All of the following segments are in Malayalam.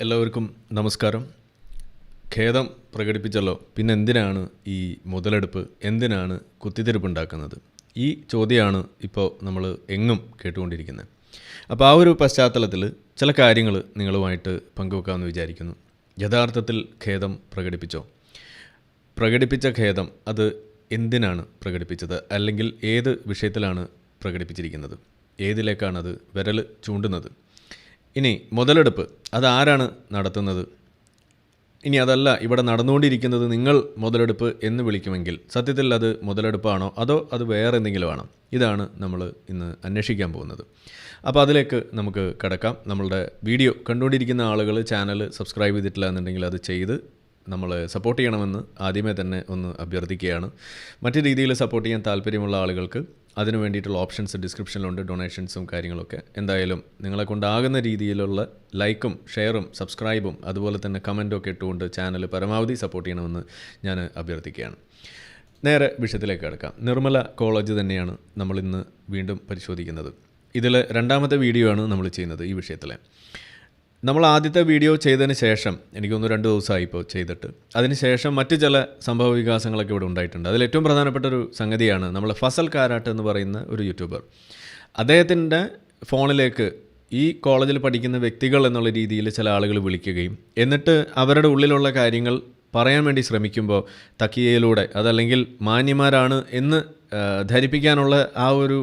എല്ലാവർക്കും നമസ്കാരം. ഖേദം പ്രകടിപ്പിച്ചല്ലോ, പിന്നെ എന്തിനാണ് ഈ മുതലെടുപ്പ്, എന്തിനാണ് കുത്തിത്തിരിപ്പുണ്ടാക്കുന്നത്? ഈ ചോദ്യമാണ് ഇപ്പോൾ നമ്മൾ എങ്ങും കേട്ടുകൊണ്ടിരിക്കുന്നത്. അപ്പോൾ ആ ഒരു പശ്ചാത്തലത്തിൽ ചില കാര്യങ്ങൾ നിങ്ങളുമായിട്ട് പങ്കുവെക്കാമെന്ന് വിചാരിക്കുന്നു. യഥാർത്ഥത്തിൽ ഖേദം പ്രകടിപ്പിച്ചോ? പ്രകടിപ്പിച്ച ഖേദം അത് എന്തിനാണ് പ്രകടിപ്പിച്ചത്? അല്ലെങ്കിൽ ഏത് വിഷയത്തിലാണ് പ്രകടിപ്പിച്ചിരിക്കുന്നത്? ഏതിലേക്കാണത് വിരൽ ചൂണ്ടുന്നത്? ഇനി മുതലെടുപ്പ് അതാരാണ് നടത്തുന്നത്? ഇനി അതല്ല, ഇവിടെ നടന്നുകൊണ്ടിരിക്കുന്നത് നിങ്ങൾ മുതലെടുപ്പ് എന്ന് വിളിക്കുമെങ്കിൽ സത്യത്തിൽ അത് മുതലെടുപ്പാണോ അതോ അത് വേറെ എന്തെങ്കിലും ആണോ? ഇതാണ് നമ്മൾ ഇന്ന് അന്വേഷിക്കാൻ പോകുന്നത്. അപ്പോൾ അതിലേക്ക് നമുക്ക് കടക്കാം. നമ്മളുടെ വീഡിയോ കണ്ടുകൊണ്ടിരിക്കുന്ന ആളുകൾ ചാനൽ സബ്സ്ക്രൈബ് ചെയ്തിട്ടില്ല എന്നുണ്ടെങ്കിൽ അത് ചെയ്ത് നമ്മളെ സപ്പോർട്ട് ചെയ്യണമെന്ന് ആദ്യമേ തന്നെ ഒന്ന് അഭ്യർത്ഥിക്കുകയാണ്. മറ്റു രീതിയിൽ സപ്പോർട്ട് ചെയ്യാൻ താല്പര്യമുള്ള ആളുകൾക്ക് അതിനു വേണ്ടിയിട്ടുള്ള ഓപ്ഷൻസ് ഡിസ്ക്രിപ്ഷനിലുണ്ട്, ഡൊണേഷൻസും കാര്യങ്ങളൊക്കെ. എന്തായാലും നിങ്ങളെ കൊണ്ടാകുന്ന രീതിയിലുള്ള ലൈക്കും ഷെയറും സബ്സ്ക്രൈബും അതുപോലെ തന്നെ കമൻറ്റും ഒക്കെ ഇട്ടുകൊണ്ട് ചാനൽ പരമാവധി സപ്പോർട്ട് ചെയ്യണമെന്ന് ഞാൻ അഭ്യർത്ഥിക്കുകയാണ്. നേരെ വിഷയത്തിലേക്ക് കിടക്കാം. നിർമ്മല കോളേജ് തന്നെയാണ് നമ്മളിന്ന് വീണ്ടും പരിശോധിക്കുന്നത്. ഇതിൽ രണ്ടാമത്തെ വീഡിയോ ആണ് നമ്മൾ ചെയ്യുന്നത് ഈ വിഷയത്തിലെ. നമ്മൾ ആദ്യത്തെ വീഡിയോ ചെയ്തതിന് ശേഷം എനിക്കൊന്ന് 2 ദിവസമായി ഇപ്പോൾ ചെയ്തിട്ട്, അതിന് ശേഷം മറ്റ് ചില സംഭവ വികാസങ്ങളൊക്കെ ഇവിടെ ഉണ്ടായിട്ടുണ്ട്. അതിൽ ഏറ്റവും പ്രധാനപ്പെട്ട ഒരു സംഗതിയാണ് നമ്മൾ ഫസൽ കാരാട്ട് എന്ന് പറയുന്ന ഒരു യൂട്യൂബർ. അദ്ദേഹത്തിൻ്റെ ഫോണിലേക്ക് ഈ കോളേജിൽ പഠിക്കുന്ന വ്യക്തികൾ എന്നുള്ള രീതിയിൽ ചില ആളുകൾ വിളിക്കുകയും എന്നിട്ട് അവരുടെ ഉള്ളിലുള്ള കാര്യങ്ങൾ പറയാൻ വേണ്ടി ശ്രമിക്കുമ്പോൾ തക്കിയയിലൂടെ അതല്ലെങ്കിൽ മാന്യന്മാരാണ് എന്ന് ധരിപ്പിക്കാനുള്ള ആ ഒരു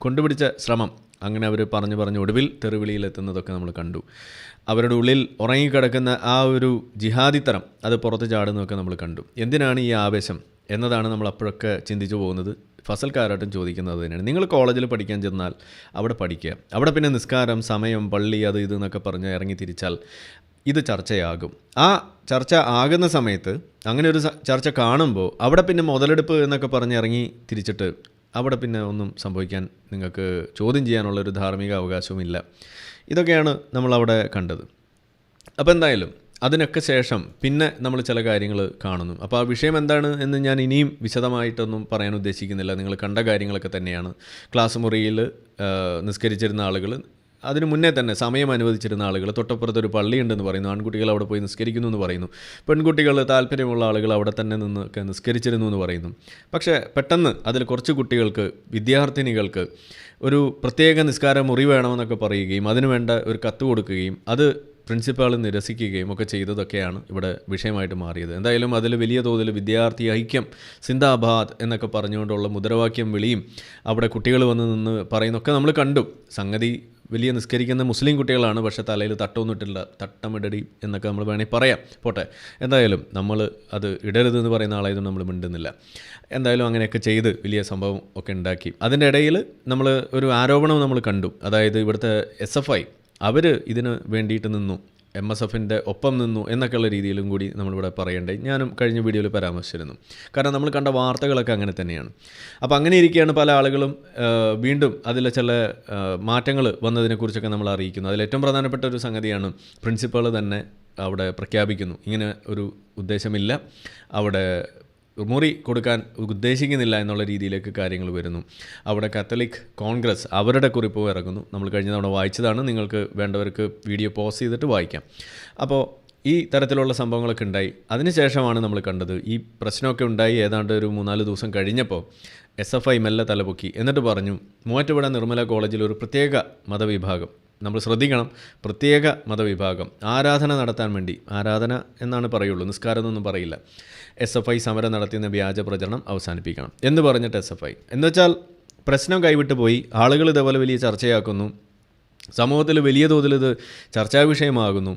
കൊണ്ടുപിടിച്ച ശ്രമം, അങ്ങനെ അവർ പറഞ്ഞു ഒടുവിൽ തെറിവിളിയിലെത്തുന്നതൊക്കെ നമ്മൾ കണ്ടു. അവരുടെ ഉള്ളിൽ ഉറങ്ങിക്കിടക്കുന്ന ആ ഒരു ജിഹാദിത്തരം അത് പുറത്ത് ചാടുന്നതൊക്കെ നമ്മൾ കണ്ടു. എന്തിനാണ് ഈ ആവേശം എന്നതാണ് നമ്മൾ അപ്പോഴൊക്കെ ചിന്തിച്ചു പോകുന്നത്. ഫസൽ കാരാട്ടും ചോദിക്കുന്നത് തന്നെയാണ്. നിങ്ങൾ കോളേജിൽ പഠിക്കാൻ ചെന്നാൽ അവിടെ പഠിക്കുക, അവിടെ പിന്നെ നിസ്കാരം, സമയം, പള്ളി, അത് ഇത് എന്നൊക്കെ പറഞ്ഞ് ഇറങ്ങി തിരിച്ചാൽ ഇത് ചർച്ചയാകും. ആ ചർച്ച ആകുന്ന സമയത്ത് അങ്ങനെ ഒരു ചർച്ച കാണുമ്പോൾ അവിടെ പിന്നെ മുതലെടുപ്പ് എന്നൊക്കെ പറഞ്ഞ് ഇറങ്ങി തിരിച്ചിട്ട് അവിടെ പിന്നെ ഒന്നും സംഭവിക്കാൻ നിങ്ങൾക്ക് ചോദ്യം ചെയ്യാനുള്ളൊരു ധാർമ്മിക അവകാശവുമില്ല. ഇതൊക്കെയാണ് നമ്മളവിടെ കണ്ടത്. അപ്പോൾ എന്തായാലും അതിനൊക്കെ ശേഷം പിന്നെ നമ്മൾ ചില കാര്യങ്ങൾ കാണുന്നു. അപ്പോൾ ആ വിഷയം എന്താണ് എന്ന് ഞാൻ ഇനിയും വിശദമായിട്ടൊന്നും പറയാൻ ഉദ്ദേശിക്കുന്നില്ല. നിങ്ങൾ കണ്ട കാര്യങ്ങളൊക്കെ തന്നെയാണ്. ക്ലാസ് മുറിയിൽ നിസ്കരിച്ചിരുന്ന ആളുകൾ, അതിന് മുന്നേ തന്നെ സമയം അനുവദിച്ചിരുന്ന ആളുകൾ, തൊട്ടപ്പുറത്തൊരു പള്ളിയുണ്ടെന്ന് പറയുന്നു, ആൺകുട്ടികൾ അവിടെ പോയി നിസ്കരിക്കുന്നു എന്ന് പറയുന്നു, പെൺകുട്ടികൾ താല്പര്യമുള്ള ആളുകൾ അവിടെ തന്നെ നിന്നൊക്കെ നിസ്കരിച്ചിരുന്നു എന്ന് പറയുന്നു. പക്ഷേ പെട്ടെന്ന് അതിൽ കുറച്ച് കുട്ടികൾക്ക്, വിദ്യാർത്ഥിനികൾക്ക് ഒരു പ്രത്യേക നിസ്കാര മുറി വേണമെന്നൊക്കെ പറയുകയും അതിനുവേണ്ട ഒരു കത്ത് കൊടുക്കുകയും അത് പ്രിൻസിപ്പാൾ നിരസിക്കുകയും ഒക്കെ ചെയ്തതൊക്കെയാണ് ഇവിടെ വിഷയമായിട്ട് മാറിയത്. എന്തായാലും അതിൽ വലിയ തോതിൽ വിദ്യാർത്ഥി ഐക്യം, സിന്ദാബാദ് എന്നൊക്കെ പറഞ്ഞുകൊണ്ടുള്ള മുദ്രാവാക്യം വിളിയും അവിടെ കുട്ടികൾ വന്ന് നിന്ന് പറയുന്നൊക്കെ നമ്മൾ കണ്ടു. സംഗതി വലിയ നിസ്കരിക്കുന്ന മുസ്ലിം കുട്ടികളാണ്, പക്ഷേ തലയിൽ തട്ടൊന്നിട്ടില്ല, തട്ടമിടടി എന്നൊക്കെ നമ്മൾ വേണമെങ്കിൽ പറയാം. പോട്ടെ, എന്തായാലും നമ്മൾ അത് ഇടരുതെന്ന് പറയുന്ന ആളായതുകൊണ്ട് നമ്മൾ മിണ്ടുന്നില്ല. എന്തായാലും അങ്ങനെയൊക്കെ ചെയ്ത് വലിയ സംഭവം ഒക്കെ ഉണ്ടാക്കി. അതിൻ്റെ ഇടയിൽ നമ്മൾ ഒരു ആരോപണം നമ്മൾ കണ്ടു. അതായത് ഇവിടുത്തെ SFI അവർ ഇതിന് വേണ്ടിയിട്ട് നിന്നു, MSFൻ്റെ ഒപ്പം നിന്നു എന്നൊക്കെയുള്ള രീതിയിലും കൂടി നമ്മളിവിടെ പറയേണ്ടത് ഞാനും കഴിഞ്ഞ വീഡിയോയിൽ പരാമർശിച്ചിരുന്നു. കാരണം നമ്മൾ കണ്ട വാർത്തകളൊക്കെ അങ്ങനെ തന്നെയാണ്. അപ്പോൾ അങ്ങനെ ഇരിക്കുകയാണ് പല ആളുകളും വീണ്ടും അതിലെ ചില മാറ്റങ്ങൾ വന്നതിനെക്കുറിച്ചൊക്കെ നമ്മൾ അറിയിക്കുന്നു. അതിലേറ്റവും പ്രധാനപ്പെട്ട ഒരു സംഗതിയാണ് പ്രിൻസിപ്പൾ തന്നെ അവിടെ പ്രഖ്യാപിക്കുന്നു, ഇങ്ങനെ ഒരു ഉദ്ദേശമില്ല, അവിടെ മുറി കൊടുക്കാൻ ഉദ്ദേശിക്കുന്നില്ല എന്നുള്ള രീതിയിലേക്ക് കാര്യങ്ങൾ വരുന്നു. അവിടെ കാത്തലിക് കോൺഗ്രസ് അവരുടെ കുറിപ്പ് ഇറങ്ങുന്നു. നമ്മൾ കഴിഞ്ഞ തവണ വായിച്ചതാണ്, നിങ്ങൾക്ക് വേണ്ടവർക്ക് വീഡിയോ പോസ് ചെയ്തിട്ട് വായിക്കാം. അപ്പോൾ ഈ തരത്തിലുള്ള സംഭവങ്ങളൊക്കെ ഉണ്ടായി. അതിനുശേഷമാണ് നമ്മൾ കണ്ടത് ഈ പ്രശ്നമൊക്കെ ഉണ്ടായി. ഏതാണ്ട് ഒരു 3-4 ദിവസം കഴിഞ്ഞപ്പോൾ SFI മെല്ലെ തലപൊക്കി എന്നിട്ട് പറഞ്ഞു, മൂവാറ്റുപുഴ നിർമ്മല കോളേജിൽ ഒരു പ്രത്യേക മതവിഭാഗം, നമ്മൾ ശ്രദ്ധിക്കണം, പ്രത്യേക മതവിഭാഗം ആരാധന നടത്താൻ വേണ്ടി, ആരാധന എന്നാണ് പറയുള്ളൂ, നിസ്കാരം എന്നൊന്നും പറയില്ല, SFI സമരം നടത്തിയെന്ന വ്യാജ പ്രചരണം അവസാനിപ്പിക്കണം എന്ന് പറഞ്ഞിട്ട് SFI എന്നുവെച്ചാൽ പ്രശ്നം കൈവിട്ട് പോയി. ആളുകൾ ഇതേപോലെ വലിയ ചർച്ചയാക്കുന്നു, സമൂഹത്തിൽ വലിയ തോതിൽ ഇത് ചർച്ചാ വിഷയമാകുന്നു.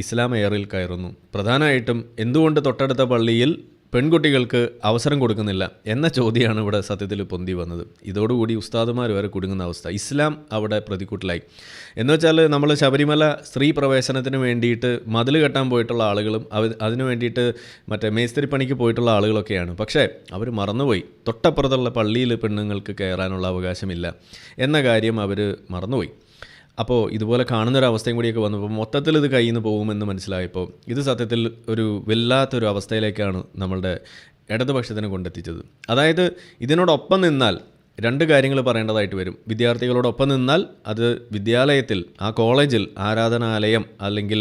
ഇസ്ലാം എയറിൽ കയറുന്നു. പ്രധാനമായിട്ടും എന്തുകൊണ്ട് തൊട്ടടുത്ത പള്ളിയിൽ പെൺകുട്ടികൾക്ക് അവസരം കൊടുക്കുന്നില്ല എന്ന ചോദ്യമാണ് ഇവിടെ സത്യത്തിൽ പൊന്തി വന്നത്. ഇതോടുകൂടി ഉസ്താദുമാർ വരെ കുടുങ്ങുന്ന അവസ്ഥ. ഇസ്ലാം അവിടെ പ്രതിക്കൂട്ടിലായി. എന്നുവെച്ചാൽ നമ്മൾ ശബരിമല സ്ത്രീ പ്രവേശനത്തിന് വേണ്ടിയിട്ട് മതിൽ കെട്ടാൻ പോയിട്ടുള്ള ആളുകളും അതിനു വേണ്ടിയിട്ട് മറ്റേ മേസ്തിരിപ്പണിക്ക് പോയിട്ടുള്ള ആളുകളൊക്കെയാണ്. പക്ഷേ അവർ മറന്നുപോയി, തൊട്ടപ്പുറത്തുള്ള പള്ളിയിൽ പെണ്ണുങ്ങൾക്ക് കയറാനുള്ള അവകാശമില്ല എന്ന കാര്യം അവർ മറന്നുപോയി. അപ്പോൾ ഇതുപോലെ കാണുന്നൊരവസ്ഥയും കൂടിയൊക്കെ വന്നപ്പോൾ മൊത്തത്തിൽ ഇത് കയ്യിൽ നിന്ന് പോകുമെന്ന് മനസ്സിലായപ്പോൾ ഇത് സത്യത്തിൽ ഒരു വല്ലാത്തൊരു അവസ്ഥയിലേക്കാണ് നമ്മളുടെ ഇടതുപക്ഷത്തിനെ കൊണ്ടെത്തിച്ചത്. അതായത് ഇതിനോടൊപ്പം നിന്നാൽ രണ്ട് കാര്യങ്ങൾ പറയേണ്ടതായിട്ട് വരും. വിദ്യാർത്ഥികളോടൊപ്പം നിന്നാൽ അത് വിദ്യാലയത്തിൽ, ആ കോളേജിൽ ആരാധനാലയം അല്ലെങ്കിൽ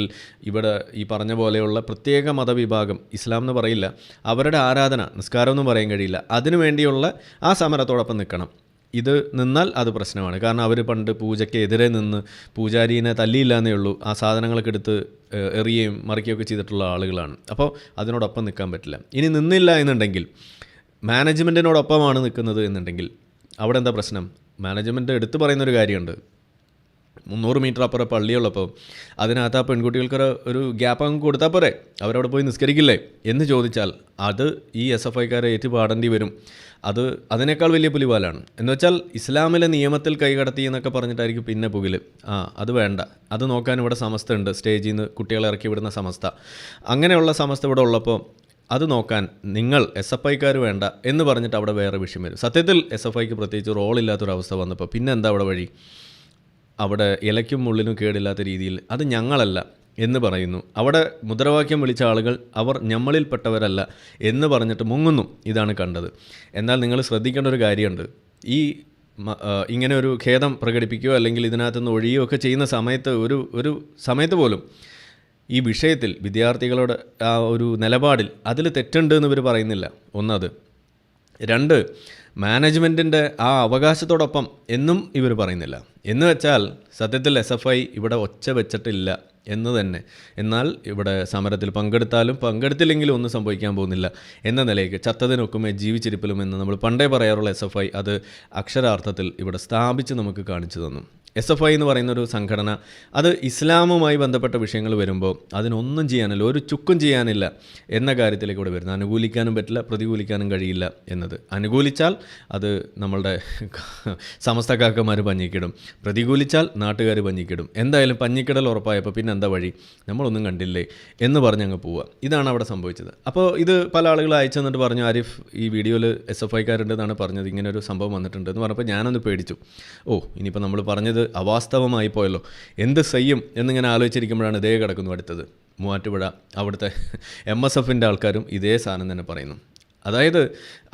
ഇവിടെ ഈ പറഞ്ഞ പോലെയുള്ള പ്രത്യേക മതവിഭാഗം, ഇസ്ലാം എന്ന് പറയില്ല, അവരുടെ ആരാധന, നിസ്കാരം എന്നും പറയാൻ കഴിയില്ല, അതിനു വേണ്ടിയുള്ള ആ സമരത്തോടൊപ്പം നിൽക്കണം. ഇത് നിന്നാൽ അത് പ്രശ്നമാണ്. കാരണം അവർ പണ്ട് പൂജയ്ക്ക് എതിരെ നിന്ന് പൂജാരീനെ തല്ലിയില്ല എന്നേ ഉള്ളൂ, ആ സാധനങ്ങളൊക്കെ എടുത്ത് എറിയുകയും മറിക്കുകയൊക്കെ ചെയ്തിട്ടുള്ള ആളുകളാണ്. അപ്പോൾ അതിനോടൊപ്പം നിൽക്കാൻ പറ്റില്ല. ഇനി നിന്നില്ല എന്നുണ്ടെങ്കിൽ, മാനേജ്മെൻറ്റിനോടൊപ്പമാണ് നിൽക്കുന്നത് എന്നുണ്ടെങ്കിൽ അവിടെ എന്താ പ്രശ്നം? മാനേജ്മെൻറ്റ് എടുത്തു പറയുന്നൊരു കാര്യമുണ്ട്. 300 മീറ്റർ അപ്പുറം പള്ളിയുള്ളപ്പോൾ അതിനകത്ത് ആ പെൺകുട്ടികൾക്ക് ഒരു ഗ്യാപ്പ് അങ്ങ് കൊടുത്താൽ പോരെ, അവരവിടെ പോയി നിസ്കരിക്കില്ലേ എന്ന് ചോദിച്ചാൽ അത് ഈ SFIക്കാരെ ഏറ്റുപാടേണ്ടി വരും. അതിനേക്കാൾ വലിയ പുലിവാലാണ്. എന്ന് വെച്ചാൽ ഇസ്ലാമിലെ നിയമത്തിൽ കൈകടത്തി എന്നൊക്കെ പറഞ്ഞിട്ടായിരിക്കും പിന്നെ പുകിൽ. അത് വേണ്ട, അത് നോക്കാൻ ഇവിടെ സമസ്ത ഉണ്ട്, സ്റ്റേജിൽ നിന്ന് കുട്ടികളെ ഇറക്കി വിടുന്ന സമസ്ത. അങ്ങനെയുള്ള സമസ്ത ഇവിടെ ഉള്ളപ്പോൾ അത് നോക്കാൻ നിങ്ങൾ SFIക്കാർ വേണ്ട എന്ന് പറഞ്ഞിട്ട് അവിടെ വേറെ വിഷയം വരും. സത്യത്തിൽ SFIക്ക് പ്രത്യേകിച്ച് റോളില്ലാത്തൊരവസ്ഥ വന്നപ്പോൾ പിന്നെ എന്താ അവിടെ വഴി? അവിടെ ഇലയ്ക്കും മുള്ളിനും കേടില്ലാത്ത രീതിയിൽ അത് ഞങ്ങളല്ല എന്ന് പറയുന്നു. അവിടെ മുദ്രാവാക്യം വിളിച്ച ആളുകൾ അവർ ഞമ്മളിൽപ്പെട്ടവരല്ല എന്ന് പറഞ്ഞിട്ട് മുങ്ങുന്നു. ഇതാണ് കണ്ടത്. എന്നാൽ നിങ്ങൾ ശ്രദ്ധിക്കേണ്ട ഒരു കാര്യമുണ്ട്. ഇങ്ങനെ ഒരു ഖേദം പ്രകടിപ്പിക്കുകയോ അല്ലെങ്കിൽ ഇതിനകത്തുനിന്ന് ഒഴിയുകയോ ഒക്കെ ചെയ്യുന്ന സമയത്ത് ഒരു സമയത്ത് പോലും ഈ വിഷയത്തിൽ വിദ്യാർത്ഥികളുടെ ആ ഒരു നിലപാടിൽ അതിൽ തെറ്റുണ്ട് എന്ന് ഇവർ പറയുന്നില്ല. ഒന്നത്. രണ്ട്, മാനേജ്മെൻറ്റിൻ്റെ ആ അവകാശത്തോടൊപ്പം എന്നും ഇവർ പറയുന്നില്ല. എന്ന് വെച്ചാൽ സത്യത്തിൽ SFI ഇവിടെ ഒച്ച വെച്ചിട്ടില്ല എന്ന് തന്നെ. എന്നാൽ ഇവിടെ സമരത്തിൽ പങ്കെടുത്താലും പങ്കെടുത്തില്ലെങ്കിലും ഒന്നും സംഭവിക്കാൻ പോകുന്നില്ല എന്ന നിലയ്ക്ക് ചത്തതിനൊക്കുമേ ജീവിച്ചിരിപ്പിലും എന്ന് നമ്മൾ പണ്ടേ പറയാറുള്ള SFI അത് അക്ഷരാർത്ഥത്തിൽ ഇവിടെ സ്ഥാപിച്ച് നമുക്ക് കാണിച്ചു തന്നു. SFI എന്ന് പറയുന്നൊരു സംഘടന അത് ഇസ്ലാമുമായി ബന്ധപ്പെട്ട വിഷയങ്ങൾ വരുമ്പോൾ അതിനൊന്നും ചെയ്യാനില്ല, ഒരു ചുക്കും ചെയ്യാനില്ല എന്ന കാര്യത്തിലേക്ക് ഇവിടെ വരുന്നത്. അനുകൂലിക്കാനും പറ്റില്ല, പ്രതികൂലിക്കാനും കഴിയില്ല എന്നത്. അനുകൂലിച്ചാൽ അത് നമ്മളുടെ സമസ്തക്കാക്കന്മാർ പഞ്ഞിക്കിടും, പ്രതികൂലിച്ചാൽ നാട്ടുകാർ പഞ്ഞിക്കിടും. എന്തായാലും പഞ്ഞിക്കിടൽ ഉറപ്പായപ്പോൾ പിന്നെ എന്താ വഴി? നമ്മളൊന്നും കണ്ടില്ലേ എന്ന് പറഞ്ഞ് അങ്ങ് പോവുക. ഇതാണ് അവിടെ സംഭവിച്ചത്. അപ്പോൾ ഇത് പല ആളുകൾ അയച്ചു തന്നിട്ട് പറഞ്ഞു, ആരിഫ് ഈ വീഡിയോയിൽ SFIക്കാരുണ്ടെന്നാണ് പറഞ്ഞത്, ഇങ്ങനെ ഒരു സംഭവം വന്നിട്ടുണ്ട് എന്ന് പറഞ്ഞപ്പോൾ ഞാനൊന്ന് പേടിച്ചു. ഇനിയിപ്പോൾ നമ്മൾ പറഞ്ഞത് അവാസ്തവമായി പോയല്ലോ, എന്ത് ചെയ്യും എന്നിങ്ങനെ ആലോചിച്ചിരിക്കുമ്പോഴാണ് ഇതേ കിടക്കുന്നു അടുത്തത്. മൂവാറ്റുപുഴ അവിടുത്തെ MSFൻ്റെ ആൾക്കാരും ഇതേ സാധനം തന്നെ പറയുന്നു. അതായത്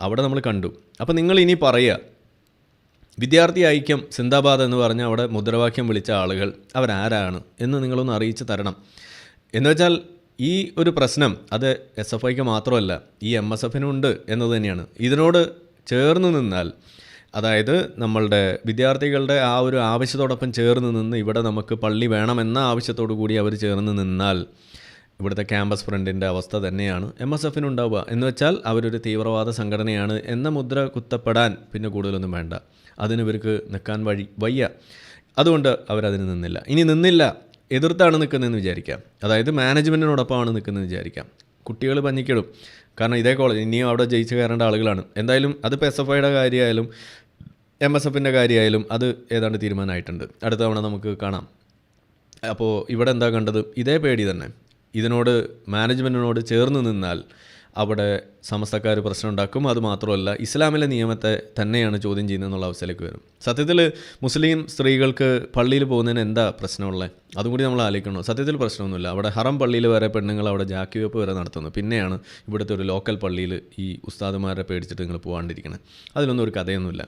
അവിടെ നമ്മൾ കണ്ടു. അപ്പോൾ നിങ്ങൾ ഇനി പറയുക, വിദ്യാർത്ഥി ഐക്യം സിന്ദാബാദ് എന്ന് പറഞ്ഞ് അവിടെ മുദ്രാവാക്യം വിളിച്ച ആളുകൾ അവരാരാണ് എന്ന് നിങ്ങളൊന്ന് അറിയിച്ച് തരണം. എന്ന് വെച്ചാൽ ഈ ഒരു പ്രശ്നം അത് SFIക്ക് മാത്രമല്ല, ഈ MSFനും ഉണ്ട് എന്നത് തന്നെയാണ്. ഇതിനോട് ചേർന്ന് നിന്നാൽ, അതായത് നമ്മളുടെ വിദ്യാർത്ഥികളുടെ ആ ഒരു ആവശ്യത്തോടൊപ്പം ചേർന്ന് നിന്ന് ഇവിടെ നമുക്ക് പള്ളി വേണമെന്ന ആവശ്യത്തോടു കൂടി അവർ ചേർന്ന് നിന്നാൽ ഇവിടുത്തെ ക്യാമ്പസ് ഫ്രണ്ടിൻ്റെ അവസ്ഥ തന്നെയാണ് MSFനുണ്ടാവുക. എന്ന് വെച്ചാൽ അവരൊരു തീവ്രവാദ സംഘടനയാണ് എന്ന മുദ്ര കുത്തപ്പെടാൻ പിന്നെ കൂടുതലൊന്നും വേണ്ട. അതിന് ഇവർക്ക് നിൽക്കാൻ വയ്യ. അതുകൊണ്ട് അവരതിന് നിന്നില്ല. ഇനി നിന്നില്ല, എതിർത്താണ് നിൽക്കുന്നതെന്ന് വിചാരിക്കാം. അതായത് മാനേജ്മെൻറ്റിനോടൊപ്പമാണ് നിൽക്കുന്നതെന്ന് വിചാരിക്കാം. കുട്ടികൾ പഞ്ഞിക്കിടും. കാരണം ഇതേ കോളേജ് ഇനിയും അവിടെ ജയിച്ച് കയറേണ്ട ആളുകളാണ്. എന്തായാലും അതിപ്പോൾ SFIയുടെ കാര്യമായാലും MSFൻ്റെ കാര്യമായാലും അത് ഏതാണ്ട് തീരുമാനമായിട്ടുണ്ട്. അടുത്ത തവണ നമുക്ക് കാണാം. അപ്പോൾ ഇവിടെ എന്താ കണ്ടത്? ഇതേ പേടി തന്നെ. ഇതിനോട് മാനേജ്മെൻറ്റിനോട് ചേർന്ന് നിന്നാൽ അവിടെ സമസ്തക്കാർ പ്രശ്നം ഉണ്ടാക്കും. അതുമാത്രമല്ല, ഇസ്ലാമിലെ നിയമത്തെ തന്നെയാണ് ചോദ്യം ചെയ്യുന്നതെന്നുള്ള അവസ്ഥയിലേക്ക് വരും. സത്യത്തിൽ മുസ്ലിം സ്ത്രീകൾക്ക് പള്ളിയിൽ പോകുന്നതിന് എന്താ പ്രശ്നമുള്ളത്? അതും കൂടി നമ്മൾ ആലോചിക്കണം. സത്യത്തിൽ പ്രശ്നമൊന്നുമില്ല. അവിടെ ഹറം പള്ളിയിൽ വരെ പെണ്ണുങ്ങൾ അവിടെ ജാക്കി വെപ്പ് വരെ നടത്തുന്നു. പിന്നെയാണ് ഇവിടുത്തെ ഒരു ലോക്കൽ പള്ളിയിൽ ഈ ഉസ്താദുമാരെ പേടിച്ചിട്ട് നിങ്ങൾ പോകാണ്ടിരിക്കണം. അതിലൊന്നും ഒരു കഥയൊന്നുമില്ല.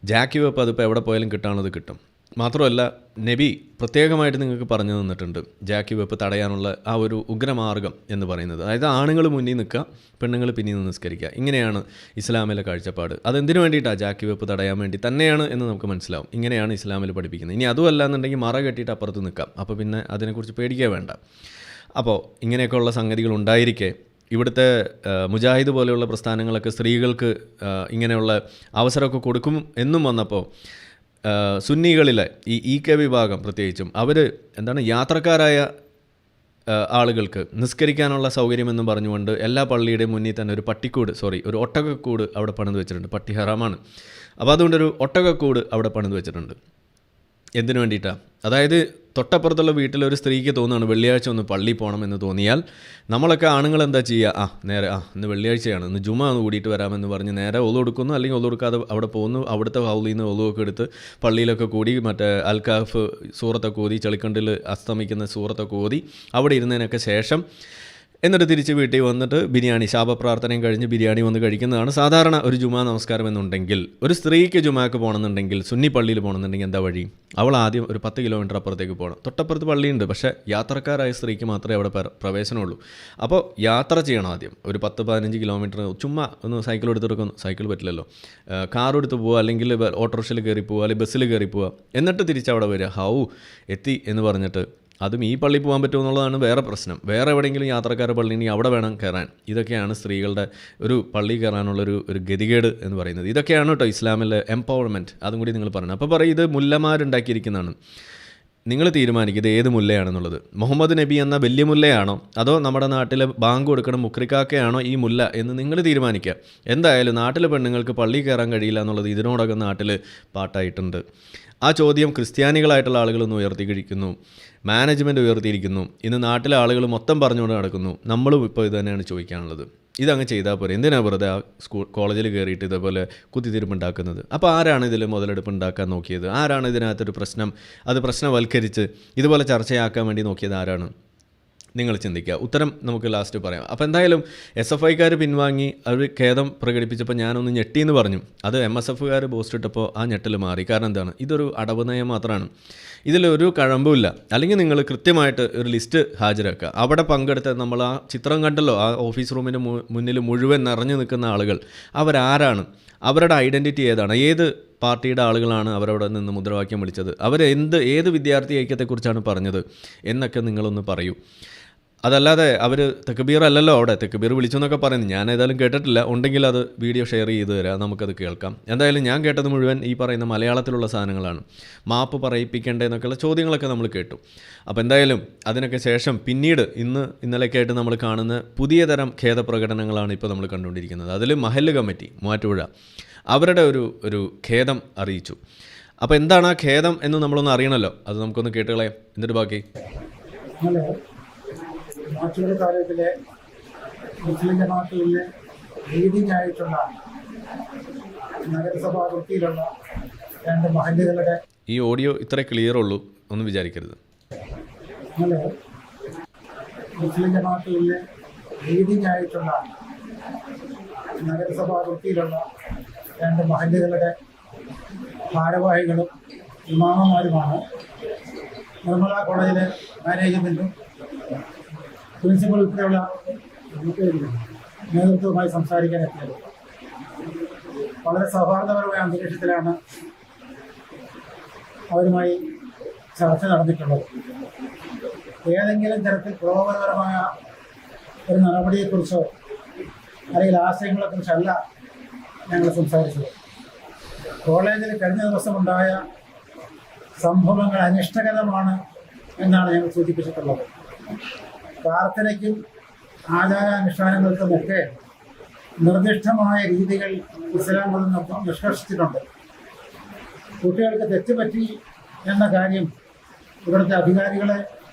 ജാക്കി വെപ്പ് അതിപ്പോൾ എവിടെ പോയാലും കിട്ടാനുള്ളത് കിട്ടും. മാത്രമല്ല, നബി പ്രത്യേകമായിട്ട് നിങ്ങൾക്ക് പറഞ്ഞു തന്നിട്ടുണ്ട് ജാക്കി വെപ്പ് തടയാനുള്ള ആ ഒരു ഉഗ്രമാർഗം എന്ന് പറയുന്നത്. അതായത് ആണുങ്ങൾ മുന്നിൽ നിൽക്കുക, പെണ്ണുങ്ങൾ പിന്നിൽ നിന്ന് നിസ്കരിക്കുക. ഇങ്ങനെയാണ് ഇസ്ലാമിലെ കാഴ്ചപ്പാട്. അതെന്തിനു വേണ്ടിയിട്ടാണ്? ജാക്കി വെപ്പ് തടയാൻ വേണ്ടി തന്നെയാണ് എന്ന് നമുക്ക് മനസ്സിലാവും. ഇങ്ങനെയാണ് ഇസ്ലാമിൽ പഠിപ്പിക്കുന്നത്. ഇനി അതുമല്ല എന്നുണ്ടെങ്കിൽ മറ കെട്ടിയിട്ട് അപ്പുറത്ത് നിൽക്കാം. അപ്പോൾ പിന്നെ അതിനെക്കുറിച്ച് പേടിക്കുക വേണ്ട. അപ്പോൾ ഇങ്ങനെയൊക്കെയുള്ള സംഗതികൾ ഉണ്ടായിരിക്കെ ഇവിടുത്തെ മുജാഹിദ് പോലെയുള്ള പ്രസ്ഥാനങ്ങളൊക്കെ സ്ത്രീകൾക്ക് ഇങ്ങനെയുള്ള അവസരമൊക്കെ കൊടുക്കും എന്നും വന്നപ്പോൾ സുന്നികളിലെ ഈ EK വിഭാഗം പ്രത്യേകിച്ചും അവർ യാത്രക്കാരായ ആളുകൾക്ക് നിസ്കരിക്കാനുള്ള സൗകര്യമെന്നും പറഞ്ഞുകൊണ്ട് എല്ലാ പള്ളിയുടെയും മുന്നിൽ തന്നെ ഒരു ഒട്ടകക്കൂട് അവിടെ പണിത് വെച്ചിട്ടുണ്ട്. പട്ടി ഹറാമാണ്. അപ്പോൾ അതുകൊണ്ടൊരു ഒട്ടകക്കൂട് അവിടെ പണിത് വെച്ചിട്ടുണ്ട്. എന്തിനു വേണ്ടിയിട്ടാണ്? അതായത് തൊട്ടപ്പുറത്തുള്ള വീട്ടിലൊരു സ്ത്രീക്ക് തോന്നുകയാണ് വെള്ളിയാഴ്ച ഒന്ന് പള്ളിയിൽ പോകണമെന്ന് തോന്നിയാൽ നമ്മളൊക്കെ ആണുങ്ങൾ എന്താ ചെയ്യുക? നേരെ ഇന്ന് വെള്ളിയാഴ്ചയാണ്, ഇന്ന് ജുമ ഒന്ന് കൂടിയിട്ട് വരാമെന്ന് പറഞ്ഞ് നേരെ ഒളു കൊടുക്കുന്നു. അല്ലെങ്കിൽ ഒളു കൊടുക്കാതെ അവിടെ പോകുന്നു. അവിടുത്തെ ഹൗലിൽ നിന്ന് ഒളുവൊക്കെ എടുത്ത് പള്ളിയിലൊക്കെ കൂടി മറ്റേ അൽക്കാഫ് സൂറത്തൊക്കെ ഓതി, ചെളിക്കണ്ടിൽ അസ്തമിക്കുന്ന സൂറത്തൊക്കെ ഓതി അവിടെ ഇരുന്നതിനൊക്കെ ശേഷം എന്നിട്ട് തിരിച്ച് വീട്ടിൽ വന്നിട്ട് ബിരിയാണി, ശാപപ്രാർത്ഥനയും കഴിഞ്ഞ് ബിരിയാണി വന്ന് കഴിക്കുന്നതാണ് സാധാരണ ഒരു ജുമാ നമസ്കാരം എന്നുണ്ടെങ്കിൽ. ഒരു സ്ത്രീക്ക് ജുമാക്ക് പോകണമെന്നുണ്ടെങ്കിൽ, സുന്നി പള്ളിയിൽ പോകണമെന്നുണ്ടെങ്കിൽ എന്താ വഴി? അവൾ ആദ്യം ഒരു 10 കിലോമീറ്റർ അപ്പുറത്തേക്ക് പോകണം. തൊട്ടപ്പുറത്ത് പള്ളിയുണ്ട്, പക്ഷേ യാത്രക്കാരായ സ്ത്രീക്ക് മാത്രമേ അവിടെ പ്രവേശനമുള്ളൂ. അപ്പോൾ യാത്ര ചെയ്യണം ആദ്യം ഒരു 10-15 കിലോമീറ്റർ. ചുമ്മാ ഒന്ന് സൈക്കിൾ എടുത്തെടുക്കുന്നു, സൈക്കിൾ പറ്റില്ലല്ലോ, കാർ എടുത്ത് പോവുക, അല്ലെങ്കിൽ ഓട്ടോറിക്ഷയിൽ കയറി പോവുക, അല്ലെങ്കിൽ ബസ്സിൽ കയറി പോവുക, എന്നിട്ട് തിരിച്ചവിടെ വരിക. എത്തി എന്ന് പറഞ്ഞിട്ട് അതും ഈ പള്ളിയിൽ പോകാൻ പറ്റുമോ എന്നുള്ളതാണ് വേറെ പ്രശ്നം. വേറെ എവിടെയെങ്കിലും യാത്രക്കാരുടെ പള്ളി ഉണ്ടെങ്കിൽ അവിടെ വേണം കയറാൻ. ഇതൊക്കെയാണ് സ്ത്രീകളുടെ ഒരു പള്ളി കയറാനുള്ളൊരു ഗതികേട് എന്ന് പറയുന്നത്. ഇതൊക്കെയാണ് കേട്ടോ ഇസ്ലാമിലെ എംപവർമെൻറ്റ്. അതും കൂടി നിങ്ങൾ പറഞ്ഞു. അപ്പോൾ പറയും ഇത് മുല്ലമാരുണ്ടാക്കിയിരിക്കുന്നതാണ്. നിങ്ങൾ തീരുമാനിക്കും ഇത് ഏത് മുല്ലയാണെന്നുള്ളത്. മുഹമ്മദ് നബി എന്ന വലിയ മുല്ലയാണോ, അതോ നമ്മുടെ നാട്ടിലെ ബാങ്ക് കൊടുക്കണം മുക്രിക്കാക്കയാണോ ഈ മുല്ല എന്ന് നിങ്ങൾ തീരുമാനിക്കുക. എന്തായാലും നാട്ടിലെ പെണ്ണുങ്ങൾക്ക് പള്ളി കയറാൻ കഴിയില്ല എന്നുള്ളത് ഇതിനോടകം നാട്ടിൽ പാട്ടായിട്ടുണ്ട്. ആ ചോദ്യം ക്രിസ്ത്യാനികളായിട്ടുള്ള ആളുകളൊന്ന് ഉയർത്തിയിരിക്കുന്നു, മാനേജ്മെൻറ്റ് ഉയർത്തിയിരിക്കുന്നു. ഇന്ന് നാട്ടിലെ ആളുകൾ മൊത്തം പറഞ്ഞുകൊണ്ട് നടക്കുന്നു. നമ്മളും ഇപ്പോൾ ഇത് തന്നെയാണ് ചോദിക്കാനുള്ളത്. ഇതങ്ങ് ചെയ്താൽ പോരെ, എന്തിനാണ് വെറുതെ ആ കോളേജിൽ കയറിയിട്ട് ഇതേപോലെ കുത്തിത്തിരിപ്പുണ്ടാക്കുന്നത്? അപ്പോൾ ആരാണ് ഇതിൽ മുതലെടുപ്പ് ഉണ്ടാക്കാൻ നോക്കിയത്? ആരാണ് ഇതിനകത്തൊരു പ്രശ്നവൽക്കരിച്ച് ഇതുപോലെ ചർച്ചയാക്കാൻ വേണ്ടി നോക്കിയത് ആരാണ്? നിങ്ങൾ ചിന്തിക്കുക. ഉത്തരം നമുക്ക് ലാസ്റ്റ് പറയാം. അപ്പോൾ എന്തായാലും SFIക്കാർ പിൻവാങ്ങി അവർ ഖേദം പ്രകടിപ്പിച്ചപ്പോൾ ഞാനൊന്ന് ഞെട്ടിയെന്ന് പറഞ്ഞു. അത് MSFകാർ പോസ്റ്റ് ഇട്ടപ്പോൾ ആ ഞെട്ടൽ മാറി. കാരണം എന്താണ്? ഇതൊരു അടവ് നയം മാത്രമാണ്, ഇതിലൊരു കഴമ്പുമില്ല. അല്ലെങ്കിൽ നിങ്ങൾ കൃത്യമായിട്ട് ഒരു ലിസ്റ്റ് ഹാജരാക്കുക. അവിടെ പങ്കെടുത്ത നമ്മൾ ആ ചിത്രം കണ്ടല്ലോ, ആ ഓഫീസ് റൂമിന് മുന്നിൽ മുഴുവൻ നിറഞ്ഞു നിൽക്കുന്ന ആളുകൾ അവരാരാണ്, അവരുടെ ഐഡൻറ്റിറ്റി ഏതാണ്, ഏത് പാർട്ടിയുടെ ആളുകളാണ് അവരവിടെ നിന്ന് മുദ്രാവാക്യം വിളിച്ചത്, ഏത് വിദ്യാർത്ഥി ഐക്യത്തെക്കുറിച്ചാണ് പറഞ്ഞത് എന്നൊക്കെ നിങ്ങളൊന്ന് പറയൂ. അതല്ലാതെ അവർ തെക്കുബീർ അല്ലല്ലോ അവിടെ, തെക്കുബീർ വിളിച്ചു എന്നൊക്കെ പറയുന്നു. ഞാൻ ഏതായാലും കേട്ടിട്ടില്ല. ഉണ്ടെങ്കിൽ അത് വീഡിയോ ഷെയർ ചെയ്ത് തരാം, നമുക്കത് കേൾക്കാം. എന്തായാലും ഞാൻ കേട്ടത് മുഴുവൻ ഈ പറയുന്ന മലയാളത്തിലുള്ള സാധനങ്ങളാണ്. മാപ്പ് പറയിപ്പിക്കേണ്ടതെന്നൊക്കെയുള്ള ചോദ്യങ്ങളൊക്കെ നമ്മൾ കേട്ടു. അപ്പോൾ എന്തായാലും അതിനൊക്കെ ശേഷം പിന്നീട് ഇന്നലെയൊക്കെയായിട്ട് നമ്മൾ കാണുന്ന പുതിയ തരം ഖേദപ്രകടനങ്ങളാണ് ഇപ്പോൾ നമ്മൾ കണ്ടുകൊണ്ടിരിക്കുന്നത്. അതിൽ മഹല്ല് കമ്മിറ്റി മൂവാറ്റുപുഴ അവരുടെ ഒരു ഖേദം അറിയിച്ചു. അപ്പോൾ എന്താണ് ആ ഖേദം എന്ന് നമ്മളൊന്ന് അറിയണമല്ലോ, അത് നമുക്കൊന്ന് കേട്ടുകളയാം. എന്നിട്ട് ബാക്കി മൂവാറ്റുപുഴ താലൂക്കിലെ മുസ്ലിം ജമാഅത്തിലെ ലീഡിംഗ് ആയിട്ടുള്ള നഗരസഭാ വൃത്തിയിലുള്ള 2 മഹല്ലുകളുടെ ഈ ഓഡിയോ ഇത്ര ക്ലിയർ ഉള്ളൂ, ഒന്നും വിചാരിക്കരുത്. മുസ്ലിം ജമാഅത്തിലെ ലീഡിംഗ് ആയിട്ടുള്ള നഗരസഭാ വൃത്തിയിലുള്ള 2 മഹല്ലുകളുടെ ഭാരവാഹികളും ഇമാമന്മാരുമാണ് നിർമ്മല കോളേജിലെ മാനേജ്മെൻറ്റും പ്രിൻസിപ്പൽ ഉൾപ്പെടെയുള്ള നേതൃത്വവുമായി സംസാരിക്കാൻ എത്തിയത്. വളരെ സൗഹാർദ്ദപരമായ അന്തരീക്ഷത്തിലാണ് അവരുമായി ചർച്ച നടന്നിട്ടുള്ളത്. ഏതെങ്കിലും തരത്തിൽ പുരോഗമനപരമായ ഒരു നടപടിയെക്കുറിച്ചോ അല്ലെങ്കിൽ ആശയങ്ങളെക്കുറിച്ചല്ല ഞങ്ങൾ സംസാരിച്ചത്. കോളേജിൽ കഴിഞ്ഞ ദിവസമുണ്ടായ സംഭവങ്ങൾ അനിഷ്ടകരമാണ് എന്നാണ് ഞങ്ങൾ സൂചിപ്പിച്ചിട്ടുള്ളത്. പ്രാർത്ഥനയ്ക്കും ആചാരാനുഷ്ഠാനങ്ങൾക്കുമൊക്കെ നിർദ്ദിഷ്ടമായ രീതികൾ ഇസ്ലാം മതം നിഷ്കർഷിച്ചിട്ടുണ്ട്. കുട്ടികൾക്ക് തെറ്റുപറ്റി എന്ന കാര്യം ഇവിടുത്തെ